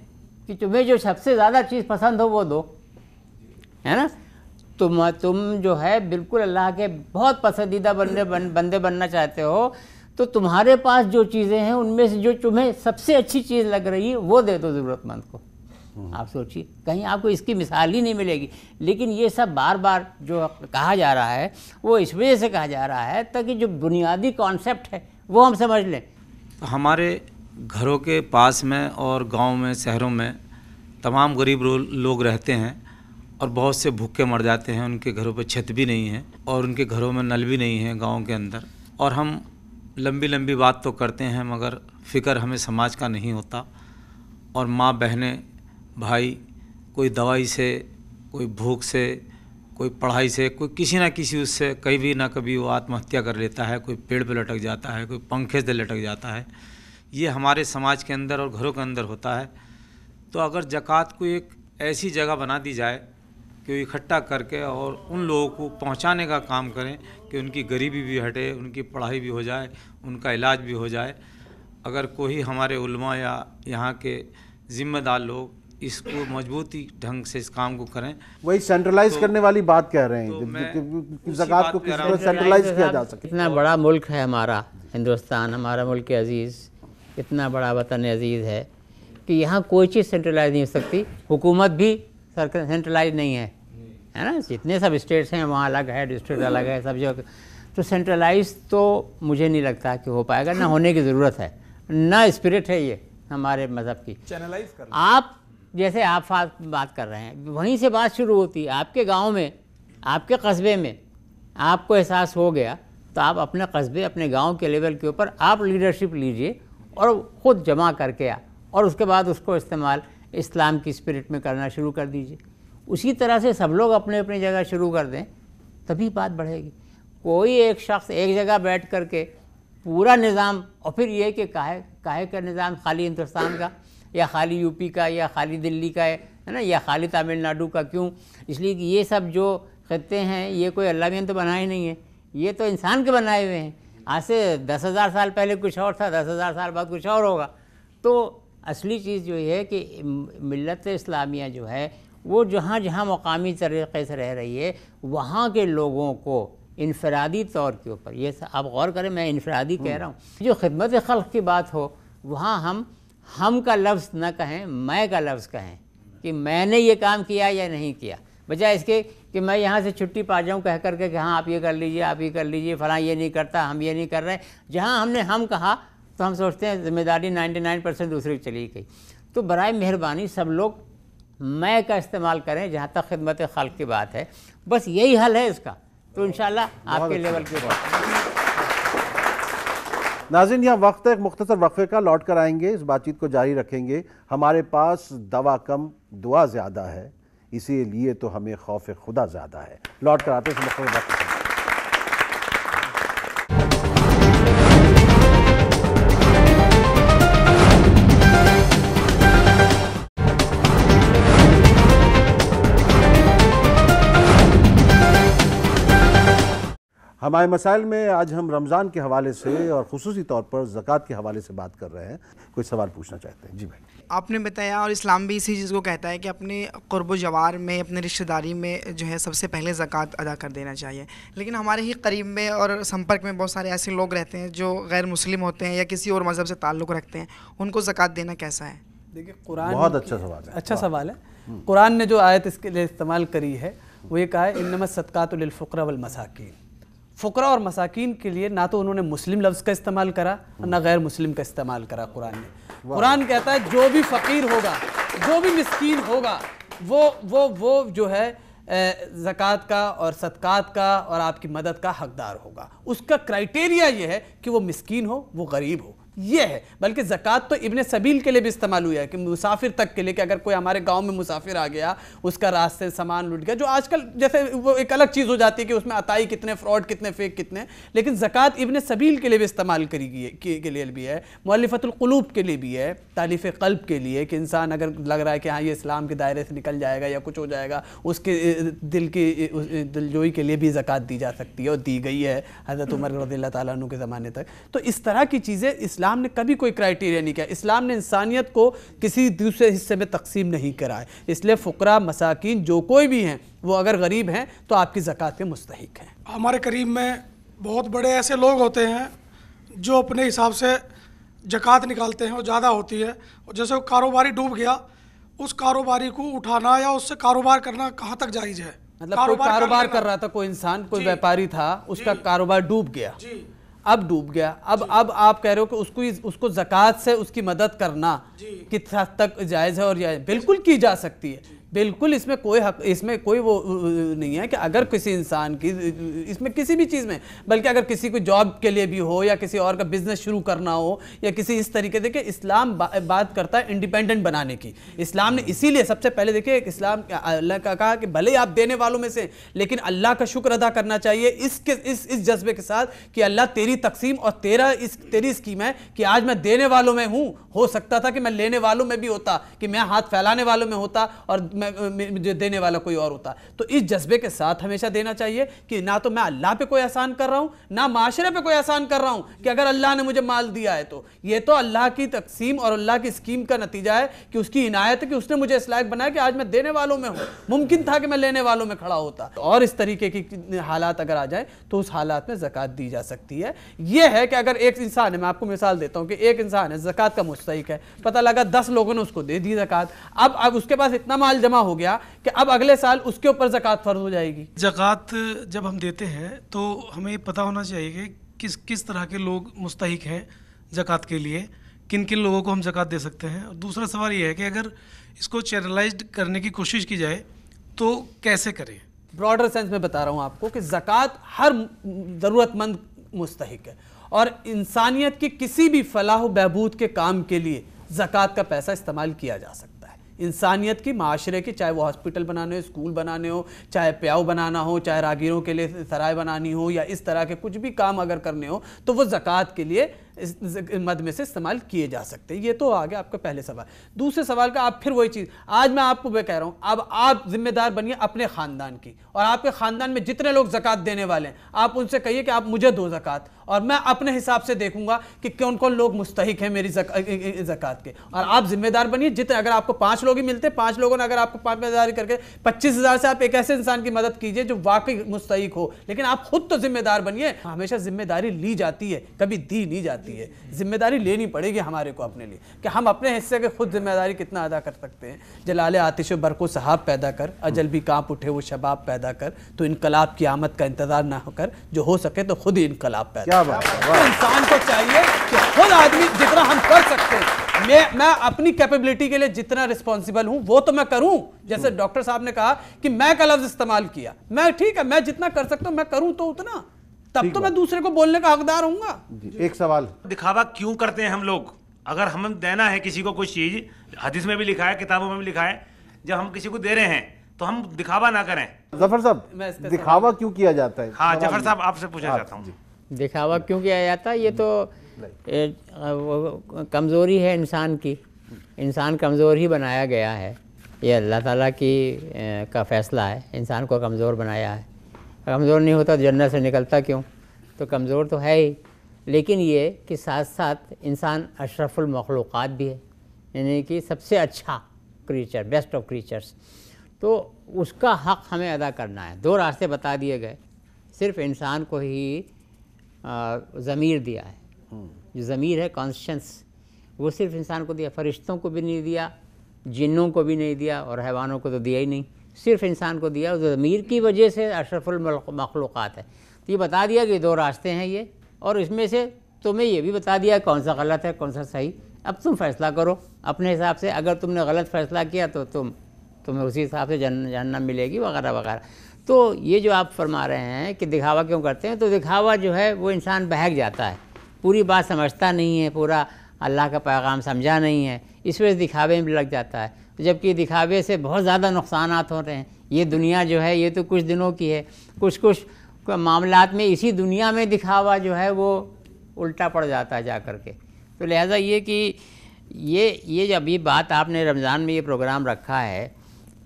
کہ تمہیں جو سب سے زیادہ چیز پسند ہو وہ دو، ہے نا، تم جو ہے بالکل اللہ کے بہت پسندیدہ بندے بننا چاہتے ہو، تو تمہارے پاس جو چیزیں ہیں ان میں سے جو تمہیں سب سے اچھی چیز لگ رہی ہے وہ دے دو ضرورت مند کو۔ آپ سوچیے کہیں آپ کو اس کی مثال ہی نہیں ملے گی، لیکن یہ سب بار بار جو کہا جا رہا ہے وہ اس وجہ سے کہا جا رہا ہے تاکہ جو بنیادی کانسیپٹ ہے وہ ہم سمجھ لیں۔ ہمارے گھروں کے پاس میں اور گاؤں میں شہروں میں تمام غریب لوگ رہتے ہیں، اور بہت سے بھوکے مر جاتے ہیں، ان کے گھروں پہ چھت بھی نہیں ہے اور ان کے گھروں میں نل بھی نہیں ہے گاؤں کے اندر، اور ہم لمبی بات تو کرتے ہیں مگر فکر ہمیں سماج کا نہیں ہوتا، اور ماں بہنیں بھائی کوئی دوائی سے، کوئی بھوک سے، کوئی پڑھائی سے، کوئی کسی نہ کسی اس سے کبھی نہ کبھی وہ آتم ہتیا کر لیتا ہے، کوئی پیڑ پہ لٹک جاتا ہے، کوئی پنکھے سے لٹک جاتا ہے، یہ ہمارے سماج کے اندر اور گھروں کے اندر ہوتا ہے۔ تو اگر زکوٰۃ کو ایک ایسی جگہ بنا دی جائے کہ وہ اکٹھا کر کے اور ان لوگوں کو پہنچانے کا کام کریں کہ ان کی غریبی بھی ہٹے، ان کی پڑھائی بھی ہو جائے، ان کا علاج بھی ہو جائے، اگر کوئی ہمارے علماء یا یہاں کے ذمہ دار لوگ اس کو مضبوطی ڈھنگ سے اس کام کو کریں، وہی سینٹرلائز کرنے والی بات کہہ رہے ہیں کہ زکوٰۃ کو کس طرح سینٹرلائز کیا جا سکے۔ اتنا بڑا ملک ہے ہمارا ہندوستان، ہمارا ملک عزیز، اتنا بڑا وطن عزیز ہے کہ یہاں کوئی چیز سینٹرلائز نہیں ہو سکتی، حکومت بھی سینٹرلائز نہیں ہے نا، جتنے سب اسٹیٹس ہیں وہاں الگ ہے، ڈسٹرکٹ الگ ہے، سب جگہ، تو سینٹرلائز تو مجھے نہیں لگتا کہ ہو پائے گا، نہ ہونے کی ضرورت ہے، نہ اسپرٹ ہے یہ ہمارے مذہب کی۔ چینلائز کر آپ جیسے آپ بات کر رہے ہیں وہیں سے بات شروع ہوتی ہے، آپ کے گاؤں میں، آپ کے قصبے میں آپ کو احساس ہو گیا تو آپ اپنے قصبے، اپنے گاؤں کے لیول کے اوپر آپ لیڈرشپ لیجئے اور خود جمع کر کے اور اس کے بعد اس کو استعمال اسلام کی اسپرٹ میں کرنا شروع کر دیجئے. اسی طرح سے سب لوگ اپنے اپنی جگہ شروع کر دیں, تبھی بات بڑھے گی. کوئی ایک شخص ایک جگہ بیٹھ کر کے پورا نظام, اور پھر یہ کہ کاہے کا نظام خالی ہندوستان کا یا خالی یو پی کا یا خالی دلی کا ہے نا, یا خالی تامل ناڈو کا, کیوں؟ اس لیے کہ یہ سب جو خطے ہیں یہ کوئی اللہ نے تو بنائے نہیں ہیں, یہ تو انسان کے بنائے ہوئے ہیں. آج سے 10,000 سال پہلے کچھ اور تھا, 10,000 سال بعد کچھ اور ہوگا. تو اصلی چیز جو ہے کہ ملت اسلامیہ جو ہے وہ جہاں جہاں مقامی طریقے سے رہ رہی ہے وہاں کے لوگوں کو انفرادی طور کے اوپر, یہ آپ غور کریں میں انفرادی کہہ رہا ہوں, جو خدمت خلق کی بات ہو وہاں ہم کا لفظ نہ کہیں, میں کا لفظ کہیں کہ میں نے یہ کام کیا یا نہیں کیا, بجائے اس کے کہ میں یہاں سے چھٹی پا جاؤں کہہ کر کے کہ ہاں آپ یہ کر لیجئے, آپ یہ کر لیجئے, فلاں یہ نہیں کرتا, ہم یہ نہیں کر رہے. جہاں ہم نے ہم کہا تو ہم سوچتے ہیں ذمہ داری 99% دوسرے کی چلی گئی. تو برائے مہربانی سب لوگ میں کا استعمال کریں جہاں تک خدمت خلق کی بات ہے, بس یہی حل ہے اس کا. تو انشاءاللہ آپ کے لیول کے اوپر. ناظرین یہاں وقت ہے ایک مختصر وقفے کا, لوٹ کر آئیں گے, اس بات چیت کو جاری رکھیں گے. ہمارے پاس دوا کم دعا زیادہ ہے, اسی لیے تو ہمیں خوف خدا زیادہ ہے. لوٹ کر آتے ہیں اس مختصر وقفے کا. ہمارے مسائل میں آج ہم رمضان کے حوالے سے اور خصوصی طور پر زکوٰۃ کے حوالے سے بات کر رہے ہیں. کوئی سوال پوچھنا چاہتے ہیں؟ جی بھائی. آپ نے بتایا اور اسلام بھی اسی چیز کو کہتا ہے کہ اپنے قرب و جوار میں, اپنے رشتہ داری میں جو ہے سب سے پہلے زکوٰۃ ادا کر دینا چاہیے. لیکن ہمارے ہی قریب میں اور سمپرک میں بہت سارے ایسے لوگ رہتے ہیں جو غیر مسلم ہوتے ہیں یا کسی اور مذہب سے تعلق رکھتے ہیں, ان کو زکوٰۃ دینا کیسا ہے؟ دیکھیے قرآن بہت اچھا سوال ہے. اچھا سوال ہے. قرآن نے جو آیت اس کے لیے استعمال کری ہے وہ یہ کہا ہے انما الصدقات للفقراء والمساکین. فقراء اور مساکین کے لیے نہ تو انہوں نے مسلم لفظ کا استعمال کرا نہ غیر مسلم کا استعمال کرا. قرآن نے, قرآن کہتا ہے جو بھی فقیر ہوگا, جو بھی مسکین ہوگا, وہ جو ہے زکوٰۃ کا اور صدقات کا اور آپ کی مدد کا حقدار ہوگا. اس کا کرائٹیریا یہ ہے کہ وہ مسکین ہو, وہ غریب ہو, یہ ہے. بلکہ زکوٰۃ تو ابن سبیل کے لیے بھی استعمال ہوا ہے کہ مسافر تک کے لیے, کہ اگر کوئی ہمارے گاؤں میں مسافر آ گیا, اس کا راستے سامان لٹ گیا, جو آج کل جیسے وہ ایک الگ چیز ہو جاتی ہے کہ اس میں عطائی کتنے, فراڈ کتنے, فیک کتنے, لیکن زکوٰۃ ابن سبیل کے لیے بھی استعمال کری گئی کے لیے بھی ہے, مؤلفۃ القلوب کے لیے بھی ہے, تالیف قلب کے لیے, کہ انسان اگر لگ رہا ہے کہ ہاں یہ اسلام کے دائرے سے نکل جائے گا یا کچھ ہو جائے گا, اس کے دل کی دلجوئی کے لیے بھی زکوٰۃ دی جا سکتی ہے اور دی گئی ہے حضرت عمر رضی اللہ تعالیٰ عنہ کے زمانے تک. تو اس طرح کی چیزیں اسلام نے کبھی کوئی کرائٹیریا نہیں کیا. اسلام نے انسانیت کو کسی دوسرے حصے میں تقسیم نہیں کرا ہے. اس لیے فقراء مساکین جو کوئی بھی ہیں وہ اگر غریب ہیں تو آپ کی زکوٰۃ کے مستحق ہیں. ہمارے قریب میں بہت بڑے ایسے لوگ ہوتے ہیں جو اپنے حساب سے زکوٰۃ نکالتے ہیں اور زیادہ ہوتی ہے, اور جیسے وہ کاروباری ڈوب گیا, اس کاروباری کو اٹھانا یا اس سے کاروبار کرنا کہاں تک جائز ہے؟ مطلب کوئی کاروبار کر رہا تھا, کوئی انسان, کوئی ویپاری تھا, اس کا کاروبار ڈوب گیا, اب ڈوب گیا, اب آپ کہہ رہے ہو کہ اس کو زکوٰۃ سے اس کی مدد کرنا کس حد تک جائز ہے؟ اور بالکل کی جا سکتی ہے, بالکل. اس میں کوئی حق, اس میں کوئی وہ نہیں ہے کہ اگر کسی انسان کی, اس میں کسی بھی چیز میں, بلکہ اگر کسی کو جاب کے لیے بھی ہو یا کسی اور کا بزنس شروع کرنا ہو یا کسی اس طریقے سے, کہ اسلام بات کرتا ہے انڈیپینڈنٹ بنانے کی. اسلام نے اسی لیے سب سے پہلے دیکھیں اسلام اللہ کا کہا کہ بھلے آپ دینے والوں میں سے, لیکن اللہ کا شکر ادا کرنا چاہیے اس جذبے کے ساتھ کہ اللہ تیری تقسیم اور تیری اسکیم ہے کہ آج میں دینے والوں میں ہوں. ہو سکتا تھا کہ میں لینے والوں میں بھی ہوتا, کہ میں ہاتھ پھیلانے والوں میں ہوتا اور مجھے دینے والا کوئی اور ہوتا. تو اس جذبے کے ساتھ ہمیشہ دینا چاہیے کہ نہ تو میں اللہ پہ کوئی احسان کر رہا ہوں, نہ معاشرے پہ کوئی احسان کر رہا ہوں, کہ اگر اللہ نے مجھے مال دیا ہے تو یہ تو اللہ کی تقسیم اور اللہ کی اسکیم کا نتیجہ ہے, کہ اس کی عنایت ہے کہ اس نے مجھے اس لائق بنایا کہ آج میں دینے والوں میں ہوں. ممکن تھا کہ میں لینے والوں میں کھڑا ہوتا. اور اس طریقے کی حالات اگر آ جائیں تو اس حالات میں زکوٰۃ دی جا سکتی ہے. یہ ہے کہ اگر ایک انسان ہے, میں آپ کو مثال دیتا ہوں کہ ایک انسان ہے زکوٰۃ کا مستحق ہے, پتہ لگا 10 لوگوں نے اس کو دے دی زکوٰۃ, اب اس کے پاس اتنا مال جمع ہو گیا کہ اب اگلے سال اس کے اوپر زکوٰۃ فرض ہو جائے گی. زکوٰۃ جب ہم دیتے ہیں تو ہمیں پتہ ہونا چاہیے کہ کس طرح کے لوگ مستحق ہیں زکوٰۃ کے لیے, کن کن لوگوں کو ہم زکوٰۃ دے سکتے ہیں. اور دوسرا سوال یہ ہے کہ اگر اس کو چینلائزڈ کرنے کی کوشش کی جائے تو کیسے کریں؟ براڈر سینس میں بتا رہا ہوں آپ کو کہ زکوٰۃ ہر ضرورت مند مستحق ہے, اور انسانیت کی کسی بھی فلاح و بہبود کے کام کے لیے زکوٰۃ کا پیسہ استعمال کیا جا سکتا ہے. انسانیت کی, معاشرے کی, چاہے وہ ہاسپٹل بنانے ہو, اسکول بنانے ہو, چاہے پیاؤ بنانا ہو, چاہے راگیروں کے لیے سرائے بنانی ہو, یا اس طرح کے کچھ بھی کام اگر کرنے ہو تو وہ زکوٰۃ کے لیے مد میں سے استعمال کیے جا سکتے ہیں. یہ تو آ گیا آپ کا پہلے سوال. دوسرے سوال کا آپ پھر وہی چیز, آج میں آپ کو کہہ رہا ہوں, اب آپ ذمہ دار بنیے اپنے خاندان کی, اور آپ کے خاندان میں جتنے لوگ زکوٰۃ دینے والے ہیں آپ ان سے کہیے کہ آپ مجھے دو زکوٰۃ, اور میں اپنے حساب سے دیکھوں گا کہ کون کون لوگ مستحق ہیں میری زکوٰۃ کے. اور آپ ذمہ دار بنیے, جتنے اگر آپ کو 5 لوگ ہی ملتے, 5 لوگوں نے اگر آپ کو 5,000 کر کے 25,000 سے آپ ایک ایسے انسان کی مدد کیجئے جو واقعی مستحق ہو. لیکن آپ خود تو ذمہ دار بنیے. ہمیشہ ذمہ داری لی جاتی ہے, کبھی دی نہیں جاتی ہے. ذمہ داری لینی پڑے گی ہمارے کو اپنے لیے کہ ہم اپنے حصے کے خود ذمہ داری کتنا ادا کر سکتے ہیں. جلال آتش و برق و سحاب پیدا کر, اجل بھی کانپ اٹھے وہ شباب پیدا کر, تو انقلاب کی آمد کا انتظار نہ ہو کر جو ہو سکے تو خود ہی انقلاب پیدا کر. انسان کو چاہیے کہ خود آدمی جتنا ہم کر سکتے ہیں, میں اپنی کیپیبلٹی کے لیے جتنا رسپانسیبل ہوں وہ تو میں کروں. جیسے ڈاکٹر صاحب نے کہا کہ میں کا لفظ استعمال کیا, میں ٹھیک ہے, میں جتنا کر سکتا ہوں میں کروں تو اتنا, تب تو میں دوسرے کو بولنے کا حقدار ہوں گا. ایک سوال, دکھاوا کیوں کرتے ہیں ہم لوگ؟ اگر ہم دینا ہے کسی کو کچھ چیز, حدیث میں بھی لکھا ہے, کتابوں میں بھی لکھا ہے, جب ہم کسی کو دے رہے ہیں تو ہم دکھاوا نہ کریں. ظفر صاحب, دکھاوا کیوں کیا جاتا ہے؟ ہاں ظفر صاحب آپ سے پوچھنا چاہتا ہوں. دکھاوا کیوں کیا جاتا ہے؟ یہ تو کمزوری ہے انسان کی, انسان کمزور ہی بنایا گیا ہے. یہ اللہ تعالیٰ کا فیصلہ ہے, انسان کو کمزور بنایا ہے. کمزور نہیں ہوتا تو جنت سے نکلتا کیوں؟ تو کمزور تو ہے ہی. لیکن یہ کہ ساتھ ساتھ انسان اشرف المخلوقات بھی ہے, یعنی کہ سب سے اچھا کریچر, بیسٹ آف کریچرز. تو اس کا حق ہمیں ادا کرنا ہے. 2 راستے بتا دیے گئے. صرف انسان کو ہی ضمیر دیا ہے, جو ضمیر ہے کانسشنس, وہ صرف انسان کو دیا, فرشتوں کو بھی نہیں دیا, جنوں کو بھی نہیں دیا, اور حیوانوں کو تو دیا ہی نہیں, صرف انسان کو دیا. ضمیر کی وجہ سے اشرف المخلوقات ہے. تو یہ بتا دیا کہ 2 راستے ہیں یہ, اور اس میں سے تمہیں یہ بھی بتا دیا کون سا غلط ہے کون سا صحیح. اب تم فیصلہ کرو اپنے حساب سے. اگر تم نے غلط فیصلہ کیا تو تمہیں اسی حساب سے جہنم ملے گی وغیرہ وغیرہ. تو یہ جو آپ فرما رہے ہیں کہ دکھاوا کیوں کرتے ہیں, تو دکھاوا جو ہے وہ انسان بہک جاتا ہے, پوری بات سمجھتا نہیں ہے, پورا اللہ کا پیغام سمجھا نہیں ہے, اس وجہ سے دکھاوے میں لگ جاتا ہے. جبکہ دکھاوے سے بہت زیادہ نقصانات ہوتے ہیں. یہ دنیا جو ہے یہ تو کچھ دنوں کی ہے, کچھ معاملات میں اسی دنیا میں دکھاوا جو ہے وہ الٹا پڑ جاتا ہے جا کر کے. تو لہٰذا یہ کہ یہ جب یہ بات آپ نے رمضان میں یہ پروگرام رکھا ہے,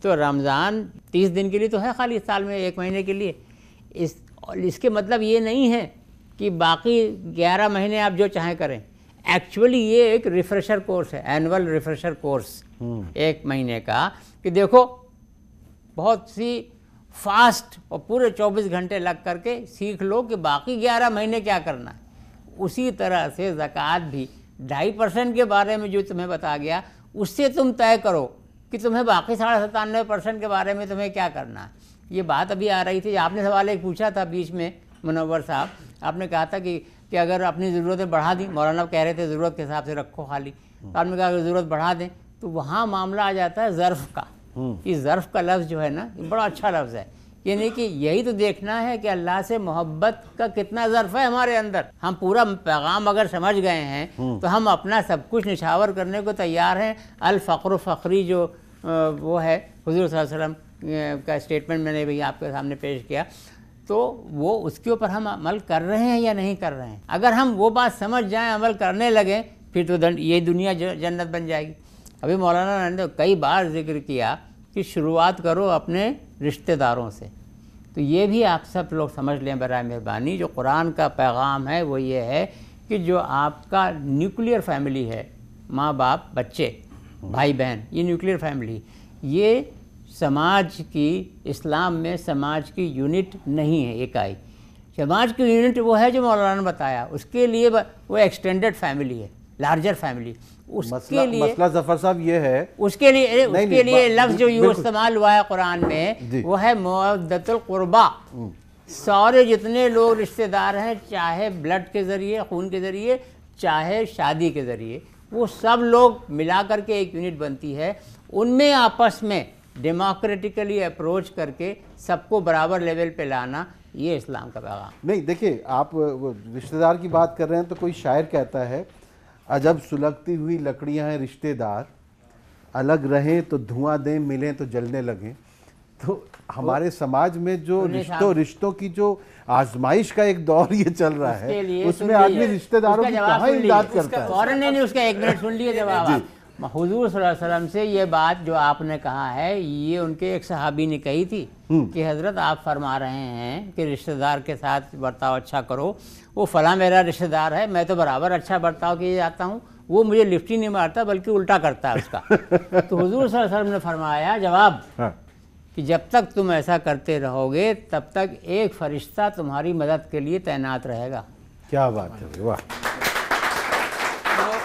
تو رمضان 30 دن کے لیے تو ہے خالی, سال میں 1 مہینے کے لیے. اس کے مطلب یہ نہیں ہے کہ باقی 11 مہینے آپ جو چاہیں کریں. ایکچولی یہ ایک ریفریشر کورس ہے, اینول ریفریشر کورس 1 مہینے کا, کہ دیکھو بہت سی فاسٹ اور پورے 24 گھنٹے لگ کر کے سیکھ لو کہ باقی 11 مہینے کیا کرنا ہے. اسی طرح سے زکوٰۃ بھی 2.5% کے بارے میں جو تمہیں بتا گیا, اس سے تم طے کرو کہ تمہیں باقی 97.5% کے بارے میں تمہیں کیا کرنا ہے. یہ بات ابھی آ رہی تھی, آپ نے سوال ایک پوچھا تھا بیچ میں منور صاحب, آپ نے کہا تھا کہ اگر اپنی ضرورتیں بڑھا دیں, مولانا کہہ رہے تھے ضرورت کے حساب سے رکھو خالی, تو آپ نے کہا اگر ضرورت بڑھا دیں تو وہاں معاملہ آ جاتا ہے ظرف کا. یہ ظرف کا لفظ جو ہے نا, یہ بڑا اچھا لفظ ہے. یعنی کہ یہی تو دیکھنا ہے کہ اللہ سے محبت کا کتنا ظرف ہے ہمارے اندر. ہم پورا پیغام اگر سمجھ گئے ہیں تو ہم اپنا سب کچھ نچھاور کرنے کو تیار ہیں. الفقر فخری جو وہ ہے حضور صلی اللہ علیہ وسلم کا اسٹیٹمنٹ میں نے بھی آپ کے سامنے پیش کیا, تو وہ اس کے اوپر ہم عمل کر رہے ہیں یا نہیں کر رہے ہیں. اگر ہم وہ بات سمجھ جائیں, عمل کرنے لگیں, پھر تو یہ دنیا جنت بن جائے گی. ابھی مولانا نے کئی بار ذکر کیا کہ شروعات کرو اپنے رشتہ داروں سے. تو یہ بھی آپ سب لوگ سمجھ لیں برائے مہربانی, جو قرآن کا پیغام ہے وہ یہ ہے کہ جو آپ کا نیوکلیئر فیملی ہے, ماں باپ بچے بھائی بہن, یہ نیوکلیئر فیملی, یہ سماج کی, اسلام میں سماج کی یونٹ نہیں ہے اکائی. سماج کی یونٹ وہ ہے جو مولانا نے بتایا, اس کے لیے وہ ایکسٹینڈڈ فیملی ہے, لارجر فیملی. اس کے لیے مسئلہ ظفر صاحب یہ ہے, اس کے لیے لفظ جو یوں استعمال ہوا ہے قرآن میں وہ ہے مودۃ القربہ. سارے جتنے لوگ رشتہ دار ہیں, چاہے بلڈ کے ذریعے, خون کے ذریعے, چاہے شادی کے ذریعے, وہ سب لوگ ملا کر کے ایک یونٹ بنتی ہے. ان میں آپس میں ڈیموکریٹیکلی اپروچ کر کے سب کو برابر لیول پہ لانا, یہ اسلام کا پیغام. نہیں دیکھیں, آپ رشتہ دار کی بات کر رہے ہیں تو کوئی شاعر کہتا ہے, عجب سلگتی ہوئی لکڑیاں ہیں رشتہ دار, الگ رہیں تو دھواں دیں، ملیں تو جلنے لگیں. تو ہمارے سماج میں جو رشتوں کی جو آزمائش کا ایک دور یہ چل رہا ہے، اس میں آدمی رشتہ داروں کی کہاں امداد کرتا ہے. فوراً نہیں، اس کا 1 منٹ سن لیے جواب. حضور صلی اللہ علیہ وسلم سے یہ بات جو آپ نے کہا ہے، یہ ان کے ایک صحابی نے کہی تھی کہ حضرت آپ فرما رہے ہیں کہ رشتہ دار کے ساتھ برتاؤ اچھا کرو. وہ فلاں میرا رشتہ دار ہے، میں تو برابر اچھا برتاؤ کیے جاتا ہوں، وہ مجھے لفٹ ہی نہیں مارتا بلکہ الٹا کرتا ہے اس کا. تو حضور صلی اللہ علیہ وسلم نے فرمایا جواب کہ جب تک تم ایسا کرتے رہو گے تب تک ایک فرشتہ تمہاری مدد کے لیے تعینات رہے گا. کیا بات ہے، واہ.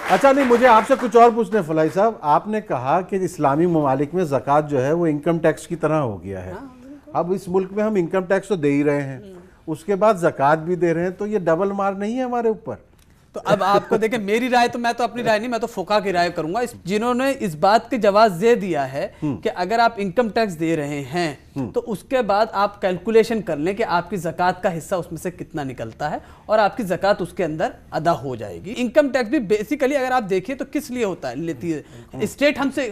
اچھا نہیں، مجھے آپ سے کچھ اور پوچھنا ہے فلاحی صاحب. آپ نے کہا کہ اسلامی ممالک میں زکوٰۃ جو ہے وہ انکم ٹیکس کی طرح ہو گیا ہے. اب اس ملک میں ہم انکم ٹیکس تو دے ہی رہے ہیں، اس کے بعد زکوٰۃ بھی دے رہے ہیں، تو یہ ڈبل مار نہیں ہے ہمارے اوپر؟ تو اب آپ کو دیکھیں، میری رائے تو میں تو اپنی رائے نہیں، میں تو فقہا کی رائے کروں گا جنہوں نے اس بات کے جواز دے دیا ہے کہ اگر آپ انکم ٹیکس دے رہے ہیں تو اس کے بعد آپ کیلکولیشن کر لیں کہ آپ کی زکوٰۃ کا حصہ اس میں سے کتنا نکلتا ہے اور آپ کی زکوٰۃ اس کے اندر ادا ہو جائے گی. انکم ٹیکس بھی بیسیکلی اگر آپ دیکھیں تو کس لیے ہوتا ہے، لیتی ہے اسٹیٹ ہم سے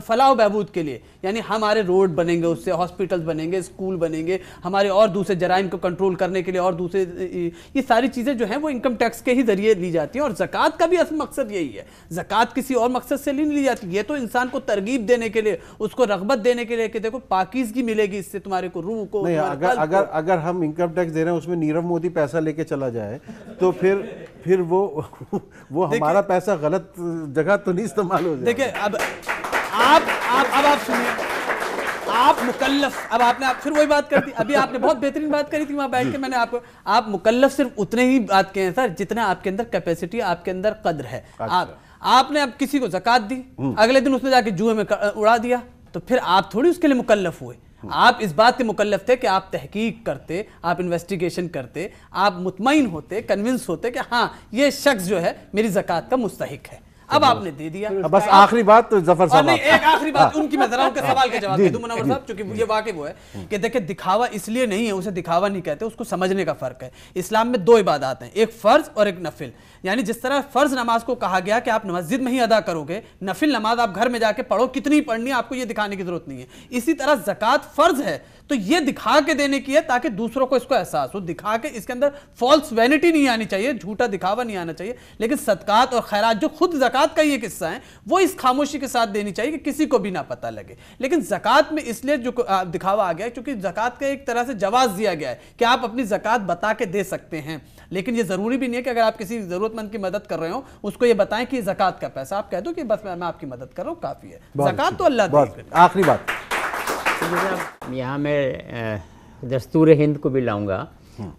فلاح و بہبود کے لیے، یعنی ہمارے روڈ بنیں گے، اس سے ہاسپٹلز بنیں گے، اسکول بنیں گے، ہمارے اور دوسرے جرائم کو کنٹرول کرنے کے لیے اور دوسرے یہ ساری چیزیں جو ہیں وہ انکم ٹیکس کے ہی ذریعے لی جاتی ہیں. اور زکوٰۃ کا بھی اصل مقصد یہی ہے. زکوٰۃ کسی اور مقصد سے نہیں لی جاتی، یہ تو انسان کو ترغیب دینے کے لیے، اس کو رغبت دینے کے لیے کہ دیکھو پاکیزگی ملے گی اس سے تمہارے کو روح کو. نہیں، اگر ہم انکم ٹیکس دے رہے ہیں اس میں نیرو مودی پیسہ لے کے چلا جائے تو پھر وہ ہمارا پیسہ غلط جگہ تو نہیں استعمال ہو جائے. دیکھیں اب آپ سنیے، آپ مکلف، اب آپ نے پھر وہی بات کر دی، ابھی آپ نے بہت بہترین بات کری تھی وہاں بیٹھ کے، میں نے آپ مکلف صرف اتنے ہی بات کہے ہیں سر جتنا آپ کے اندر کیپیسٹی، آپ کے اندر قدر ہے. آپ نے اب کسی کو زکوٰۃ دی، اگلے دن اس میں جا کے جوئے میں اڑا دیا، تو پھر آپ تھوڑی اس کے لیے مکلف ہوئے. آپ اس بات کے مکلف تھے کہ آپ تحقیق کرتے، آپ انویسٹیگیشن کرتے، آپ مطمئن ہوتے، کنونس ہوتے کہ ہاں یہ شخص جو ہے میری زکوٰۃ کا مستحق ہے. اب آپ نے دے دیا. بس آخری بات تو ظفر صاحب، نہیں ایک آخری بات ان کی، میں ذرا ان کے سوال کا جواب دے دوں منور صاحب، چونکہ یہ واقع وہ ہے کہ دیکھیں دکھاوا اس لیے نہیں ہے، اسے دکھاوا نہیں کہتے، اس کو سمجھنے کا فرق ہے. اسلام میں 2 عبادات ہیں، ایک فرض اور ایک نفل. یعنی جس طرح فرض نماز کو کہا گیا کہ آپ مسجد میں ہی ادا کرو گے، نفل نماز آپ گھر میں جا کے پڑھو، کتنی پڑھنی ہے آپ کو یہ دکھانے کی ضرورت نہیں ہے. اسی طرح زکوٰۃ فرض ہے تو یہ دکھا کے دینے کی ہے تاکہ دوسروں کو اس کو احساس ہو، دکھا کے اس کے اندر فالس وینٹی نہیں آنی چاہیے، جھوٹا دکھاوا نہیں آنا چاہیے. لیکن صدقات اور خیرات جو خود زکوٰۃ کا ہی ایک حصہ ہیں وہ اس خاموشی کے ساتھ دینی چاہیے کہ کسی کو بھی نہ پتہ لگے. لیکن زکوٰۃ میں اس لیے جو دکھاوا آ گیا ہے کیونکہ زکوٰۃ کا ایک طرح سے جواز دیا گیا ہے کہ آپ اپنی زکوٰۃ بتا کے دے سکتے ہیں، لیکن یہ ضروری بھی نہیں ہے کہ اگر آپ کسی ضرورت مند کی مدد کر رہے ہو اس کو یہ بتائیں کہ زکوٰۃ کا پیسہ، آپ کہہ دو کہ بس میں آپ کی مدد کر رہا ہوں کافی ہے. زکوٰۃ تو اللہ دے. آخری بات یہاں میں دستور ہند کو بھی لاؤں گا.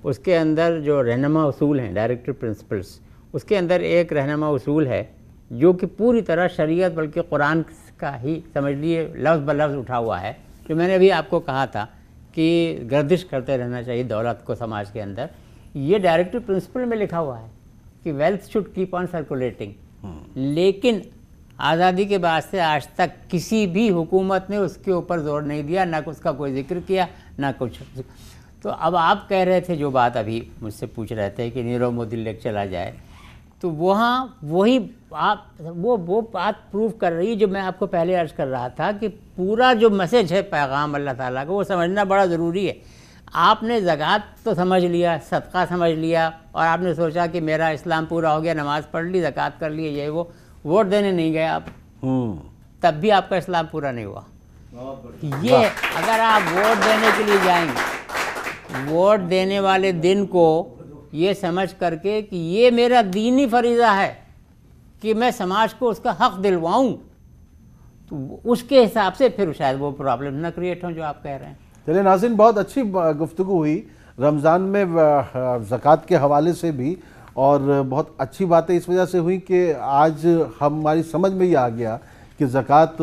اس کے اندر جو رہنما اصول ہیں، ڈائریکٹر پرنسپلز، اس کے اندر ایک رہنما اصول ہے جو کہ پوری طرح شریعت بلکہ قرآن کا ہی سمجھ لیے لفظ بلفظ اٹھا ہوا ہے، جو میں نے ابھی آپ کو کہا تھا کہ گردش کرتے رہنا چاہیے دولت کو سماج کے اندر. یہ ڈائریکٹر پرنسپل میں لکھا ہوا ہے کہ wealth should keep on circulating. لیکن آزادی کے بعد سے آج تک کسی بھی حکومت نے اس کے اوپر زور نہیں دیا، نہ اس کا کوئی ذکر کیا، نہ کچھ. تو اب آپ کہہ رہے تھے جو بات ابھی مجھ سے پوچھ رہے تھے کہ نیرو مودی لے چلا جائے، تو وہاں وہی آپ وہ بات پروف کر رہی جو میں آپ کو پہلے عرض کر رہا تھا کہ پورا جو میسج ہے پیغام اللہ تعالیٰ کا وہ سمجھنا بڑا ضروری ہے. آپ نے زکوٰۃ تو سمجھ لیا، صدقہ سمجھ لیا، اور آپ نے سوچا کہ میرا اسلام پورا ہو گیا، نماز پڑھ لی، زکوٰۃ کر لی، یہ وہ. ووٹ دینے نہیں گئے آپ، تب بھی آپ کا اسلام پورا نہیں ہوا. یہ اگر آپ ووٹ دینے کے لیے جائیں گے، ووٹ دینے والے دن کو یہ سمجھ کر کے کہ یہ میرا دینی فریضہ ہے کہ میں سماج کو اس کا حق دلواؤں، تو اس کے حساب سے پھر شاید وہ پرابلم نہ کریٹ ہوں جو آپ کہہ رہے ہیں. چلے ناظرین، بہت اچھی گفتگو ہوئی رمضان میں زکوٰۃ کے حوالے سے بھی، اور بہت اچھی باتیں اس وجہ سے ہوئی کہ آج ہماری سمجھ میں یہ آ گیا کہ زکوٰۃ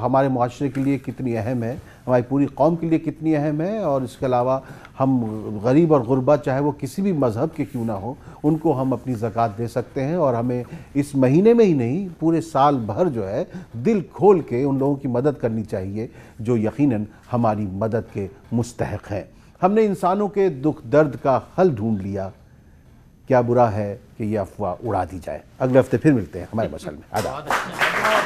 ہمارے معاشرے کے لیے کتنی اہم ہے، ہماری پوری قوم کے لیے کتنی اہم ہے، اور اس کے علاوہ ہم غریب اور غربا چاہے وہ کسی بھی مذہب کے کیوں نہ ہو ان کو ہم اپنی زکوٰۃ دے سکتے ہیں. اور ہمیں اس مہینے میں ہی نہیں پورے سال بھر جو ہے دل کھول کے ان لوگوں کی مدد کرنی چاہیے جو یقیناً ہماری مدد کے مستحق ہیں. ہم نے انسانوں کے دکھ درد کا حل ڈھونڈ لیا، کیا برا ہے کہ یہ افواہ اڑا دی جائے. اگلے ہفتے پھر ملتے ہیں ہمارے مشعل میں. آداب.